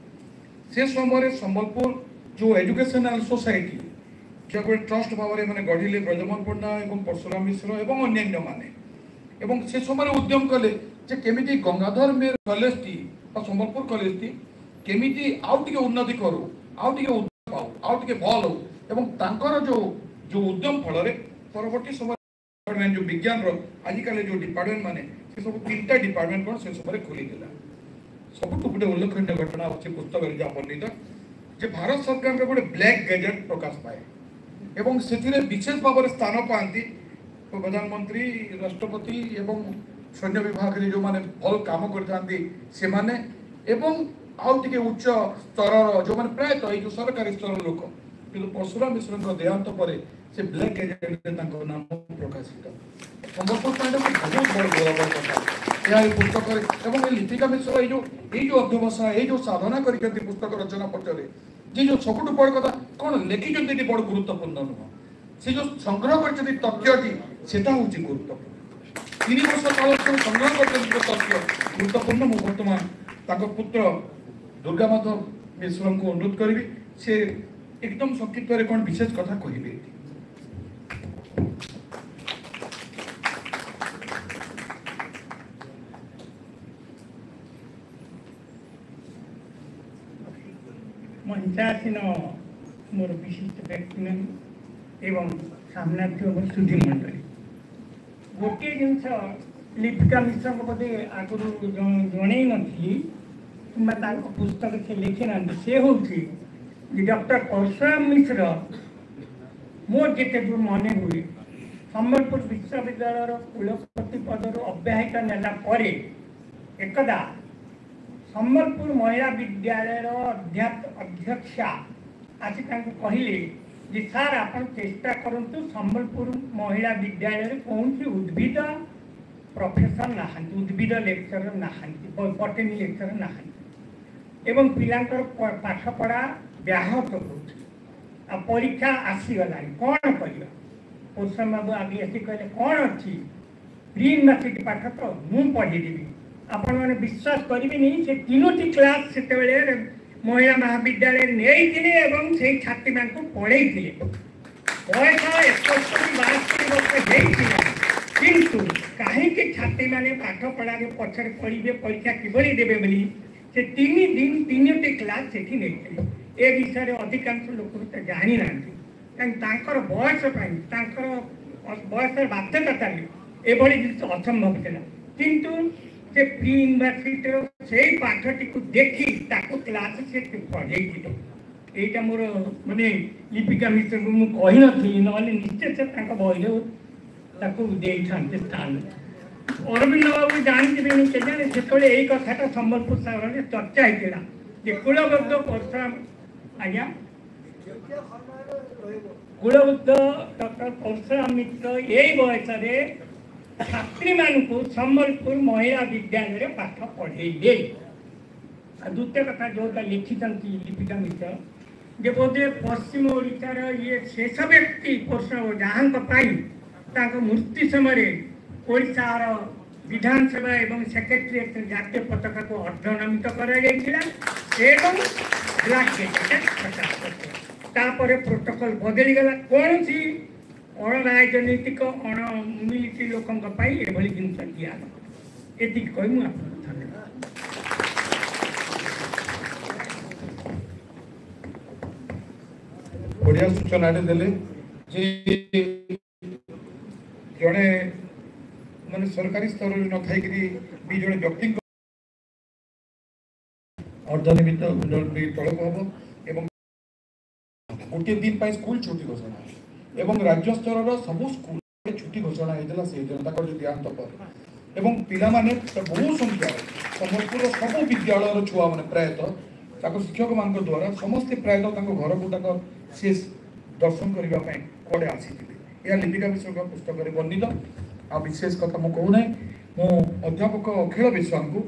से समय संबलपुर जो एजुकेशनल सोसाइटी जो गोटे ट्रस्ट भाव में मैंने गढ़िले ब्रजमोहन पण्डा और परशुराम मिश्र और अन्य मैंने से समय उद्यम कले केमी गंगाधर मेर कॉलेज टी संबलपुर कॉलेज टी केमी आउ टे उन्नति करूँ आउ टे उद्यम पाऊ आउ टे भल हो जो उद्यम फल परवर्ती समय जो विज्ञान आजिकल जो डिपार्टमेंट माने से सब 3टा डिपार्टमेंट कौन से समय खोली सब गोटे उल्लेखनीय घटना अच्छे पुस्तक जहाँ वर्णित जे भारत सरकार गोटे ब्लैक गैजेट प्रकाश पाए एवं से विशेष भाव में स्थान पाती प्रधानमंत्री राष्ट्रपति एवं सैन्य विभाग जो मैंने भल काम करते आउ टे उच्च स्तर जो मैंने प्रायतः ये सरकारी स्तर लोक कि परशुराम मिश्र देहांत पर से ब्लैक गैजेट नाम प्रकाशित संबलपुर बहुत बड़ गौरव कथा यह पुस्तक लिपिका मिश्र ये अध्यवसाय ये साधना कर पुस्तक रचना पक्षर जी जो सब बड़ कथा कौन लिखिं बड़ गुरुत्वपूर्ण नुह से जो संग्रह कर तथ्यटी से गुरुत्वपूर्ण 3 वर्ष काल संग्रह कर तथ्य गुरुत्वपूर्ण मुझे बर्तमान पुत्र दुर्गा माधव मिश्र को अनुरोध करी से एकदम संक्षिप्त कौन विशेष कथा कहे मंचासीन मोर विशिष्ट व्यक्ति एवं सामना सुधी मंडली गोटे जिनस लिपिका मिश्र बोधे आगुरी जन नी कि पुस्तक से लिखी ना से हूँ डॉक्टर परशुराम मिश्र मोर जिते दूर मन हुए संबलपुर विश्वविद्यालय कुलपति पदर अब्याहित नेला परे एकदा संबलपुर महिला विद्यालय अध्यक्षा आसी कहले जे सार आप चेष्टा करूँ संबलपुर महिला विद्यालय कौन सी उद्भिद प्रोफेसर ना उद्भिद लेक्चरर ना बटनी लेक्चरर ना एवं पिलांकर पाठपढ़ा व्याहत हो परीक्षा आसीगला कौन कर परशुराम बाबू आगे आसी कहले कौन अच्छी प्री यूनिवर्सिटी पाठ तो मुझे पढ़ीदेवी आपण मैंने विश्वास करेंगे से 3टी क्लास से महिला महाविद्यालय नहीं से छात्री मान पढ़े बयस 71-72 वर्ष किंतु कहीं छात्री मैंने पाठ पढ़ा पछरे पढ़े परीक्षा किभली देवे बोली से 3 दिन 3टी क्लास से नहीं ए विषय अधिकांश लोक तो जानी ना कहीं बयस बयस बाध्यता एभली जिनिस असम्भव थिला किंतु से प्री यूनिवर्सिटी से पाठटी को देखी ताको क्लास से पढ़े एटा मोर माने लिपिका मिश्र को मु कहि नथि नले निश्चय से ताको बहिरे ताको देई थांते स्थान अरविंद बाबू जानते के जाने से यही कथाटा संबलपुर सहर में चर्चा होता जे कुलबद्ध परशुराम आज्ञा कुलबद्ध डॉक्टर परशुराम मिश्र यही बयस छात्री मानक संबलपुर महिला विद्यालय पाठ पढ़े द्वितीय कथा जोटा लिखिं लिपिका मिश्र जे बोधे पश्चिम ओडिशार ये शेष व्यक्ति परशुराम जहाँ मूर्ति समय ओडिशार विधानसभा एवं सेक्रेटेरिएट जातीय पताका को अर्धनामित कर प्रोटोकॉल बदली गला कौन सी अण राजनीतिक अण मिलिटरी लोक जिन दिया ये कही मुझे बढ़िया सूचना देले जे जड़े माने सरकारी स्तर न थाई भी जड़े व्यक्ति अर्धनिमित तलक हम एवं गोटे दिन स्कूल छुट्टी घोषणा एवं राज्य स्तर सबू स्कूल छुट्टी घोषणा होता से दिन देहांत पर एवं पिला माने बहु संख्या संबलपुर सब विद्यालय छुआ मैंने प्रायतः शिक्षक मान द्वारा समस्ते प्रायतः घर को शेष दर्शन करने कड़े आसी यह लिपिका मिश्र पुस्तक में वर्णित आ विशेष कथा मुझे कहूना मो अध्यापक अखिल विश्वास को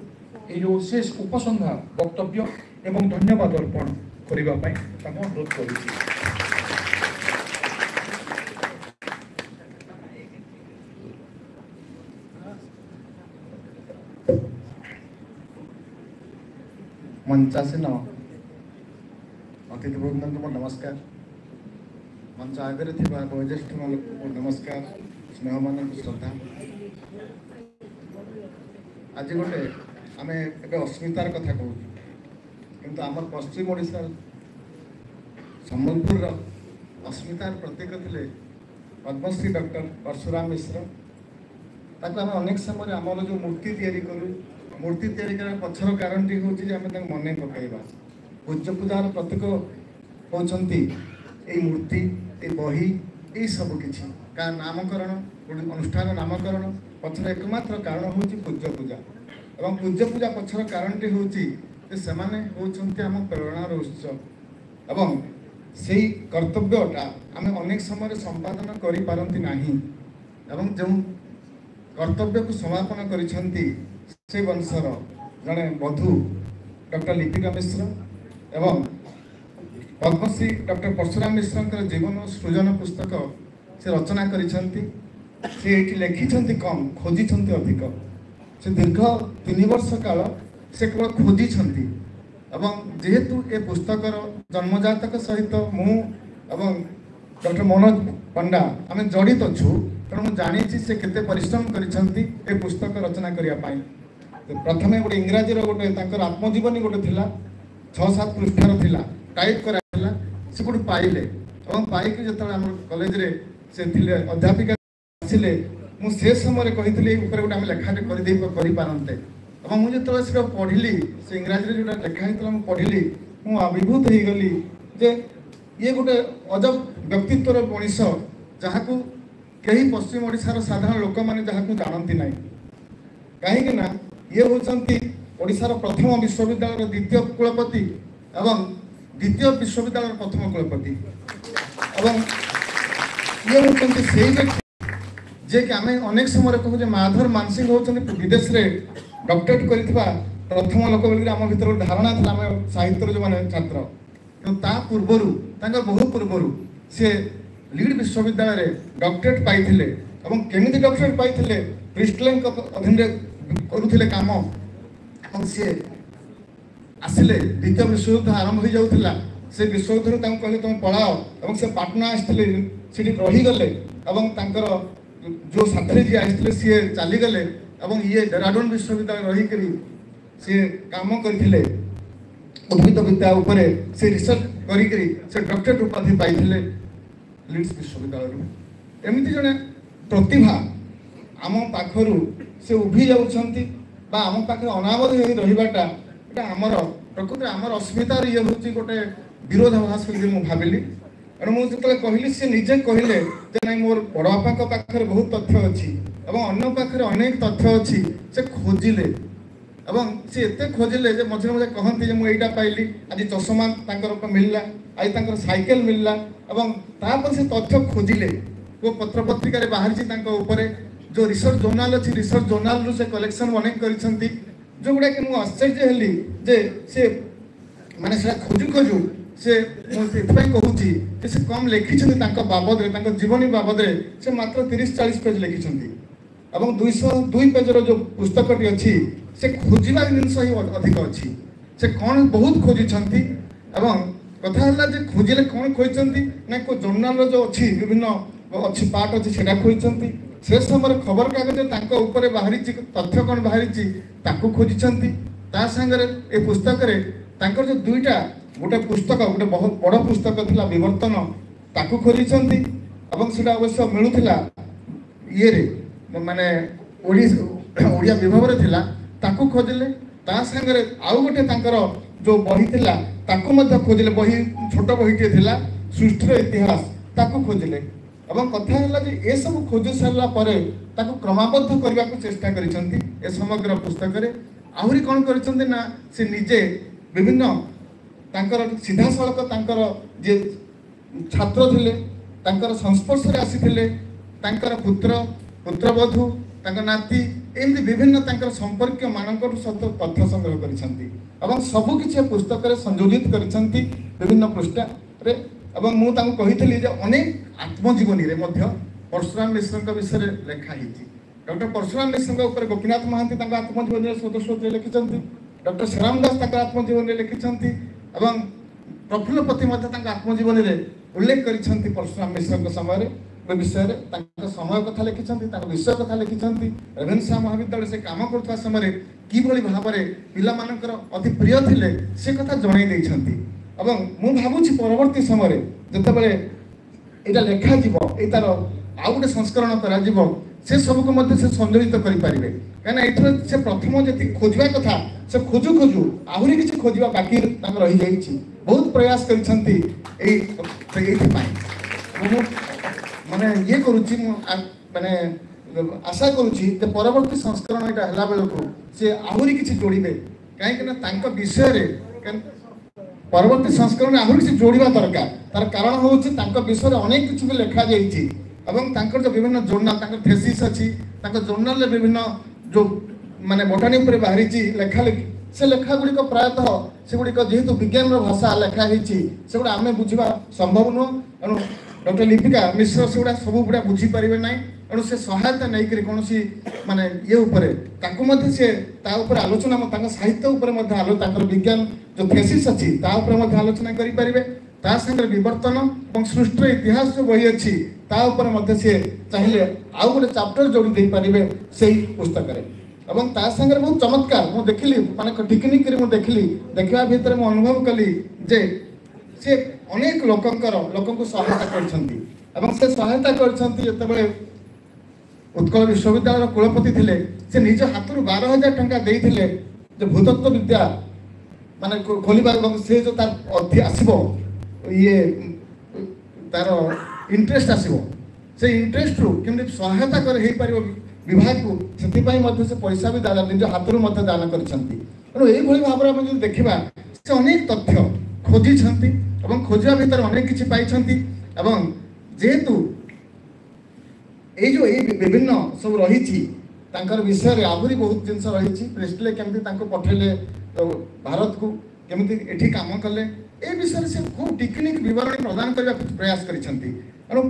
ये जो शेष उपसंहार वक्तव्य एवं धन्यवाद अर्पण करने अनुरोध कर मंचासीन अतिथिवृंद को नमस्कार मंच आगे वयोज्येष्ठ को नमस्कार स्नेह मान श्रद्धा आज गोटे आम ए अस्मितार कथा कहूँ किंतु आम पश्चिम ओडिशा संबलपुर अस्मितार प्रतीक थे पद्मश्री डॉक्टर परशुराम मिश्र ताको आम अनेक समय आमर जो मूर्ति तैयारी करूँ मूर्ति तैयारी करने पछर कारण टी हूँ मन पकड़ा पूज्य पूजार प्रतीक होती मूर्ति ये बही ये सब किसी का नामकरण अनुष्ठान नामकरण पछर एकमात्र कारण हूँ पूज्य पूजा एवं पूज्य पूजा पछर कारण टी हूँ से आम प्रेरणार उत्स एवं से कर्तव्यटा आम अनेक समय संपादन कर पारती नहीं एवं जो कर्तव्य को समापन कर वंशर जड़े बधू डॉक्टर लिपिका मिश्र एवं पद्मश्री डॉक्टर परशुराम मिश्र जीवन सृजन पुस्तक से रचना से लिखिं कम खोजी अधिक से दीर्घ 3 वर्ष काल से केवल खोजी जेहेतु ये पुस्तकर जन्मजातक सहित मु एवं डॉक्टर मनोज पंडा आम जड़ित अच्छु तेणु मुझे जानी से केते परिश्रम कर पुस्तक रचना करने प्रथमे गोटे इंग्राजी गोटे आत्मजीवनी गोटे थिला 6-7 पृष्ठार थिला टाइप कराइला से गोटे पाइले और पाइक जो आम कॉलेज रे से थिले अध्यापिका आसिले मुझे समय कही गोटे आम लेखाटे कर पारते और मुझे जो पढ़ी से इंग्राजी जो लेखाई मुझे पढ़ी मुझे अभिभूत हो गली जे ये गोटे अजब व्यक्तित्वर मनीष जहाँ को कहीं पश्चिम ओडिशार साधारण लोक मैंने जहाँ को जानती ना कहीं ये होती ओडिशार प्रथम विश्वविद्यालय द्वितीय कुलपति एवं द्वितीय विश्वविद्यालय प्रथम कुलपति एवं ये होती से व्यक्ति जे कि आम अनेक समय कहूँ माधर मानसिंह होती विदेश में डॉक्टरेट कर प्रथम लोक बोल आम भर धारणा था आम साहित्य जो मैंने छात्र कि पूर्वर बहु पूर्वर सी लीड विश्वविद्यालय डॉक्टरेट पाई केमी डॉक्टरेट पाई प्रिस्टलाइन अधीन करुले काम सी आसिले द्वितीय विश्वयुद्ध आरंभ हो जाऊला से विश्वयुद्ध कहले तुम पलाओ और से पाटना आसते रहीगले जो साथी जी आसते सी चलीगले ये डेराडून विश्वविद्यालय रहीकि सी काम करते उद्भिद विद्या उपरे से रिसर्च करी डॉक्टरेट उपाधि पाई लीड्स विश्वविद्यालय एमती जड़े प्रतिभा आम पाखरु से उभी जाउछंती बा आम पाखे अनावध होई रहिबाटा एटा हमर प्रकृति हमर अस्मितार ये होची गोटे विरोधाभास बोली मु भाबिली एणु मु जतले कहली से निजे कहले जे नै मोर बड़ बापा पाखरे बहुत तथ्य अछि एवं अन्य पाखरे अनेक तथ्य अछि से खोजिले एवं से एते खोजिले जे मझे मझे कहंती जे मु एटा पाइली आज चश्मा तांकर मिलला आज तांकर साइकेल मिलला एवं तापर से तथ्य खोजिले वो पत्र पत्रिका रे बाहर छी तांको ऊपर जो रिसर्च जर्नल अछि रिसर्च जर्नल रो से कलेक्शन बने करिसंती जो गुडा कि मु आश्चर्य हेली जे से माने से खोजु से मु सेतपै कहूची जे से कम लिखिछंती तांको बाबद रे तांको जीवनी बाबद रे से मात्र 30-40 पेज लिखिछंती एवं 202 पेज रो जो पुस्तकटी अछि से खोजिबा जिंस ही अधिक अछि से कोन बहुत खोजिछंती एवं कथा हला जे खोजिले कोन खोजिछंती ना को जर्नल रो जो अछि विभिन्न अच्छी पार्ट अच्छी सेटा खोजती से समय खबर कागज तांको ऊपर बाहरी तथ्य कौन बाहरी ताकू खोजिछंती ता संगरे ए पुस्तक रे तांकर जो दुईटा गोटे पुस्तक गोटे बहुत बड़ पुस्तक थिला विवर्तन ताकू खोजिछंती एवं सेटा अवश्य मिलुथिला ये रे माने ओडिया विभाग रे थिला ताकू खोजिले ता संगरे आउ गोटे तांकर जो बही थिला ताकू मध्य खोजिले बही छोट बहीटे थिला सृष्टिर इतिहास ताकू खोजिले एवं कथा है जे ए सब खोजी सारा पर ताको क्रमबद्ध करने को चेष्टा करिसंती ए समग्र पुस्तक रे आहुरी कौन करिसंती ना से निजे विभिन्न तांकर सीधा सड़क तांकर जे छात्र थिले तांकर संस्पर्श रे आसीथिले तांकर पुत्रवधू तांकर नाती एमती विभिन्न तांकर संपर्क मानकर सत तथ्य संग्रह करिसंती एवं सब किछि पुस्तक रे संयोजित करिसंती विभिन्न पृष्ठ रे एवं मु तांको कहितली जे अनेक आत्मजीवनी रे मध्य परशुराम मिश्र विषय लेखा हिची डॉक्टर परशुराम मिश्र ऊपर गोपीनाथ महांती तांको आत्मजीवनी रे स्वतः लिखिछंती डॉक्टर श्रीराम दास तांको आत्मजीवनी रे लिखिछंती एवं प्रफुल्ल पति मध्य तांको आत्मजीवनी रे उल्लेख करिछंती परशुराम मिश्र समय रे विषय रे तांको समय कथा लिखिछंती तांको विषय कथा लिखिछंती रेवेन्सा महाविद्यालय से काम करथवा समय रे की भली भाबरे पिला मानकर अति प्रिय थिले से कथा जणाई दैछंती एवं मु भाबुछि परवर्ती समय जते बेले एटा लेखा जीवो ए तार आउ गोटे संस्करण करा जीवो से सब को मध्य से संयोजित करि परिबे काना एथर से प्रथम जति खोजवा कथा से खोजु खोजु आहुरी किछि खोजवा बाकी तांग रहि जाइछि बहुत प्रयास करिसंती एथि पाई माने ये करूछि माने आशा करूछि जे परवर्ती संस्करण एटा हला बेलको से आहुरी किछि जोड़िबे काहे कि ना तांको विषय रे परवर्ती संस्करण आहुरी किछि जोड़िबा दरकार तार कारण होउछि तांको विषय रे अनेक किछि लिखा जाइछि एवं तांकर जो विभिन्न जर्नल तांकर थेसिस अछि तांकर जर्नल रे विभिन्न जो माने बोटानी ऊपर बाहरिछि लेखा से लेखा गुडी को प्रायतः से गुडी को जेहेतु विज्ञान रो भाषा लेखा हिछि से गुडी आमे बुझिबा संभव न एनु डॉक्टर लिपिका मिश्र से गुडी सब गुडी बुझि परिबे नै एनु से सहायता नै करी कोनोसी माने ये ऊपर ताकू मध्ये से ता ऊपर आलोचना तांका साहित्य ऊपर मध्ये तांकर विज्ञान जो थेसिस अछि ता ऊपर मध्ये आलोचना करि परिबे ता संगे विवर्तन और सृष्टि इतिहास जो बही अच्छी ता ऊपर मध्य से चाहिए आउ गोटे चैप्टर जोड़ी दे पारिबे सेही पुस्तक रे एवं ता संगे बहुत चमत्कार मु देखली माने टिकनिक रे मु देखली देखिबा भीतर मु अनुभव कली जे से अनेक लोकंको सहायता करछंती एवं से सहायता करछंती जते बेले उत्कल विश्वविद्यालय कुलपति थिले से निज हाथरु 12,000 टंका देइथिले जे भूतत्व विद्या माने खोलिबा एवं से जो तार अध्यय आसीबो ये तार इंटरेस्ट आसीबो से इंटरेस्ट रू केमति सहायता कर हे पारिबो विभाग को सेति पई मध्ये से पैसा भी दान निज हाथरु मध्ये दान करछंती एनो एई भली भाबरे हम जो देखिबा से अनेक तथ्य खोजी छंती एवं खोजिया भीतर अनेक किछि पाई छंती एवं जेहेतु ए जो ए विभिन्न सब रहिछि तांकर विषय रे आहुरी बहुत जिंस रहिछि प्रेसले केमति तांको पठेले भारत को केमति एठी काम कले ए विषय से खूब टेक्निक विवरण प्रदान करबा प्रयास करिसंती एनो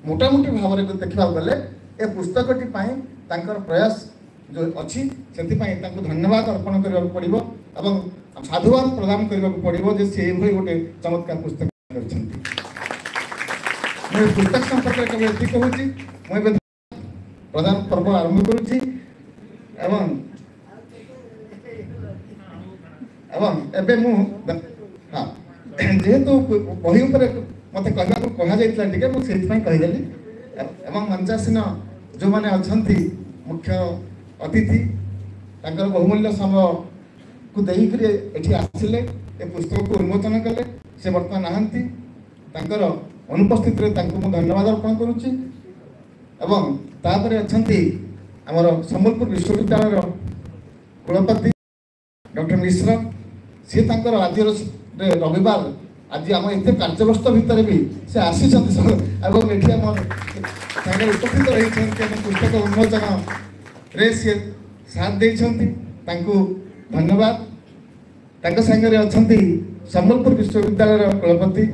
मोटा मोटी भाव रे देखिबा गले ए पुस्तकटी पाई तांकर प्रयास जो अछि सेति पाई तांको धन्यवाद अर्पण करबा पड़िबो एवं साधुवाद प्रदान करबा पड़िबो जे से एभई गोटे चमत्कार पुस्तक करिसंती मैं पुस्तक संपर्क रे कबे ठीक होछि मैं प्रदान पर्व आरंभ करूछि एवं एबे मु हां जेहेतु बही ऊपर मते कहबा को कहा जाइतला ठीक है मु सेति पई कहि देली एवं मंचासीन जो माने अछंती मुख्य अतिथि तांकर बहुमूल्य समय को देकर एठी आसिले ए पुस्तक को उन्मोचन कले से वर्तमान नाहंती तांकर अनुपस्थित रे तांको मु धन्यवाद अर्पण करूची एवं तापरे अछंती हमर संबलपुर विश्वविद्यालय कुलपति डॉक्टर मिश्र सी तांकर आज रविवार आज आम एत कार्यव्यस्त भितर भी से आसी एवं ये उपस्थित रही पुस्तक उन्मोचन रे सी साथ देइछंती धन्यवाद तांको संगे अछंती संबलपुर विश्वविद्यालय कुलपति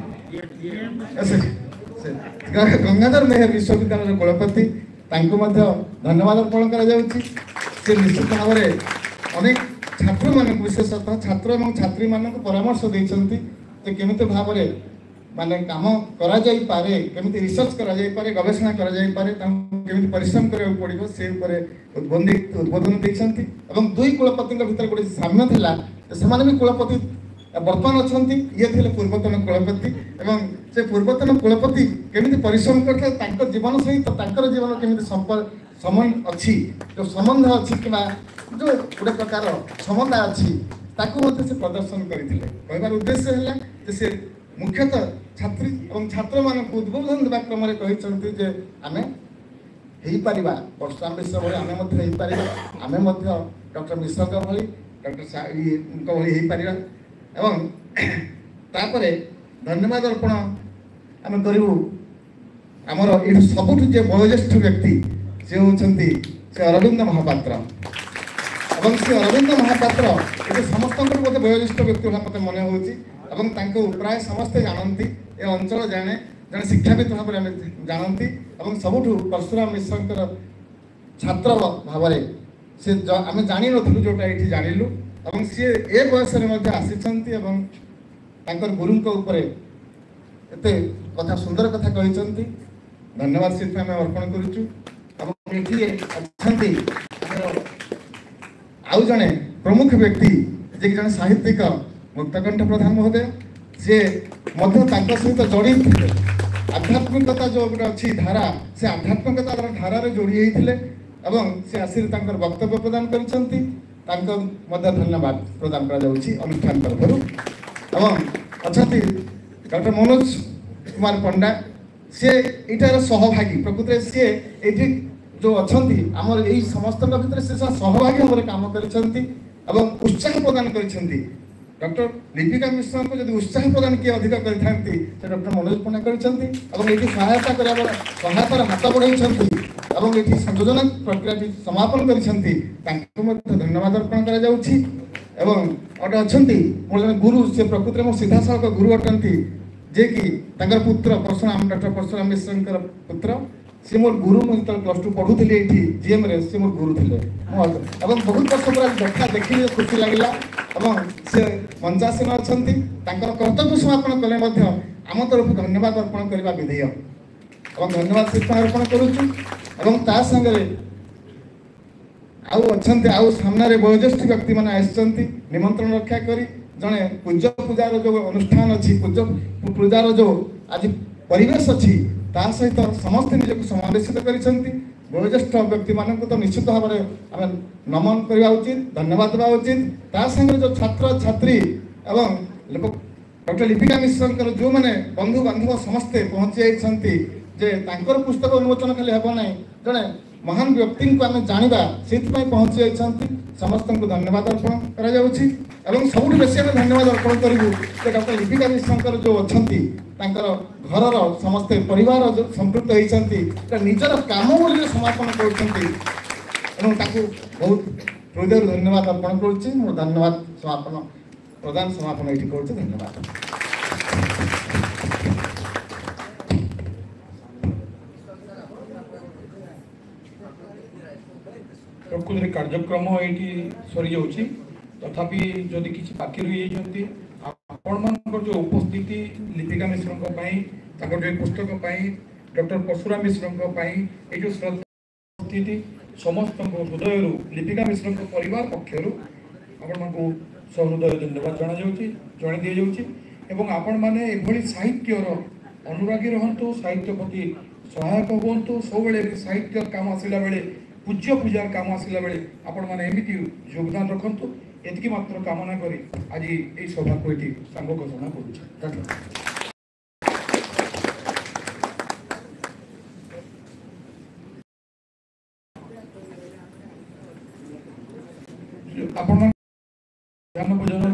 गंगाधर मेहर विश्वविद्यालय कुलपति तांको मध्य धन्यवाद अर्पण करा जाउची से निश्चित भाव में अनेक छात्र मानक विशेषतः छात्र एवं छात्री मानक परामर्श देइछंती जे केमिति भाव में माने काम करा जाई पारे केमिति रिसर्च करा जाई पारे गवेषणा करा जाई पारे केमिति परिश्रम करबा पड़िबो से ऊपर उद्बोधन देइछंती एवं दुई कुलपति भीतर गोटे साम्य थिला सेमाने भी कुलपति वर्तमान अछंती ये थिले पूर्वतन कुलपति एवं से पूर्वतन कुलपति केमिति परिश्रम करथे तांकर जीवन सहित तांकर जीवन केमिति संपर्क संबंध अछि जो संबंध अछि किबा जो गोटे प्रकार क्षमता अछि ताकू मते से प्रदर्शन करिथिले कहबार उद्देश्य हला जे से मुख्यतः छात्री एवं छात्र मानक उद्बोधन देवा क्रम रे कहिसंती जे आमे हेई परिबा परशुराम मिश्र भली आमे मध्ये हेई परिबा आमे मध्ये डॉक्टर मिश्र का भली डॉक्टर साई को भली हेई परिबा एवं तापरे धन्यवाद अर्पण आमे करिवु हमर एठु सबुठु जे वयोज्येष्ठ व्यक्ति से होचंती से अरविंद महापात्र एवं से अरविंद महापात्र ये समस्त मत वयोज्येष्ठ व्यक्ति मत मन हो प्राय समस्ते जानती ए अंचल जाने जन शिक्षाविद भाव में जानती सबुठ परशुराम मिश्र छात्र भाव से आम जानी नु जोटा ये जानिलु सी ए बयस आसी गुरु एत कथा सुंदर कथा कहते धन्यवाद से आम अर्पण करुचु आउ जड़े प्रमुख व्यक्ति जे जन साहित्यिक मुक्तकंठ प्रधान महोदय सी सहित जड़ित थे आध्यात्मिकता जो गोटे अच्छी धारा से आध्यात्मिकता धारा जोड़ी होते से आसी वक्तव्य प्रदान कर धन्यवाद प्रदान अनुष्ठान तरफ अच्छा डॉक्टर मनोज कुमार पंडा सी यार सहभागी प्रकृत सी ये जो अच्छा आम यही समस्त भर से सहभागी भाव में काम कर उत्साह प्रदान कर डॉक्टर लिपिका मिश्र को जब उत्साह प्रदान किए अधिक करते डॉक्टर मनोज पंडा कर सहायता सहायतार हाथ बढ़ाई ये संयोजन प्रक्रिया समापन कर धन्यवाद अर्पण कर गोटे अच्छा मोर जन गुरु से प्रकृत में सीधा सड़क गुरु अटंती जे कि पुत्र परशुराम डॉक्टर परशुराम मिश्र पुत्र सी मोर गुरु मुझे प्लस टू पढ़ुली ये जीएम रे सी मोर गुरु थे बहुत वर्ष पर देखा देखी खुशी लगे से मंचासीन अच्छा कर्तव्य समापन कले आम तरफ धन्यवाद अर्पण करने विधेय धन्यवाद से अर्पण करुचु सागर आउ सामने वयोज्येष्ठ व्यक्ति मैंने आसि निमंत्रण रक्षा करी जड़े पूज्य पूजार जो अनुष्ठान अच्छी पूज्य पूजार जो आज परिवेश अच्छी ता सहित समस्त निजक समावेशित कर वयोज्येष्ठ व्यक्ति मान तो निश्चित भाव में आम नमन करवा उचित धन्यवाद देवा उचित ता संगे जो छात्र छात्री एवं डॉक्टर लिपिका मिश्र जो मैंने बंधु बांधव समस्ते पहुँची जाते पुस्तक उन्मोचन खाली हे ना जड़े महान व्यक्ति को आम जाना से पहुँची जाती समस्त को धन्यवाद अर्पण कर सबुठ बेस आम धन्यवाद अर्पण करूँ डॉक्टर लिपिका मिश्र जो अच्छा घर समस्ते परिवार जो संपृक्त होती निजर काम बोली समापन कर बहुत हृदय धन्यवाद अर्पण करुँ धन्यवाद समापन प्रदान समापन ये कर धन्यवाद। प्रकृति कार्यक्रम ये सरी जाऊँगी तथापि जदि किसी बाकी रही जाती आपण मान जो उपस्थिति लिपिका मिश्र पुस्तक डॉक्टर परशुराम मिश्र ये जो श्रद्धा स्थिति समस्त हृदय लिपिका मिश्र परिवार पक्षर आपको सहृदय धन्यवाद जन दी जाऊँगी आपण मैंने एभली साहित्यर अनुरागी रहतु साहित्य प्रति सहायक हूँ सब साहित्य काम आसला बेले पूज्य पूजार काम आसला बेले आपण माने एमिति योगदान रखंतु एतिकी मात्र कामना करी आज ए सभा को एटी सांग घोषणा करूछ। धन्यवाद। आपण ध्यान भोजन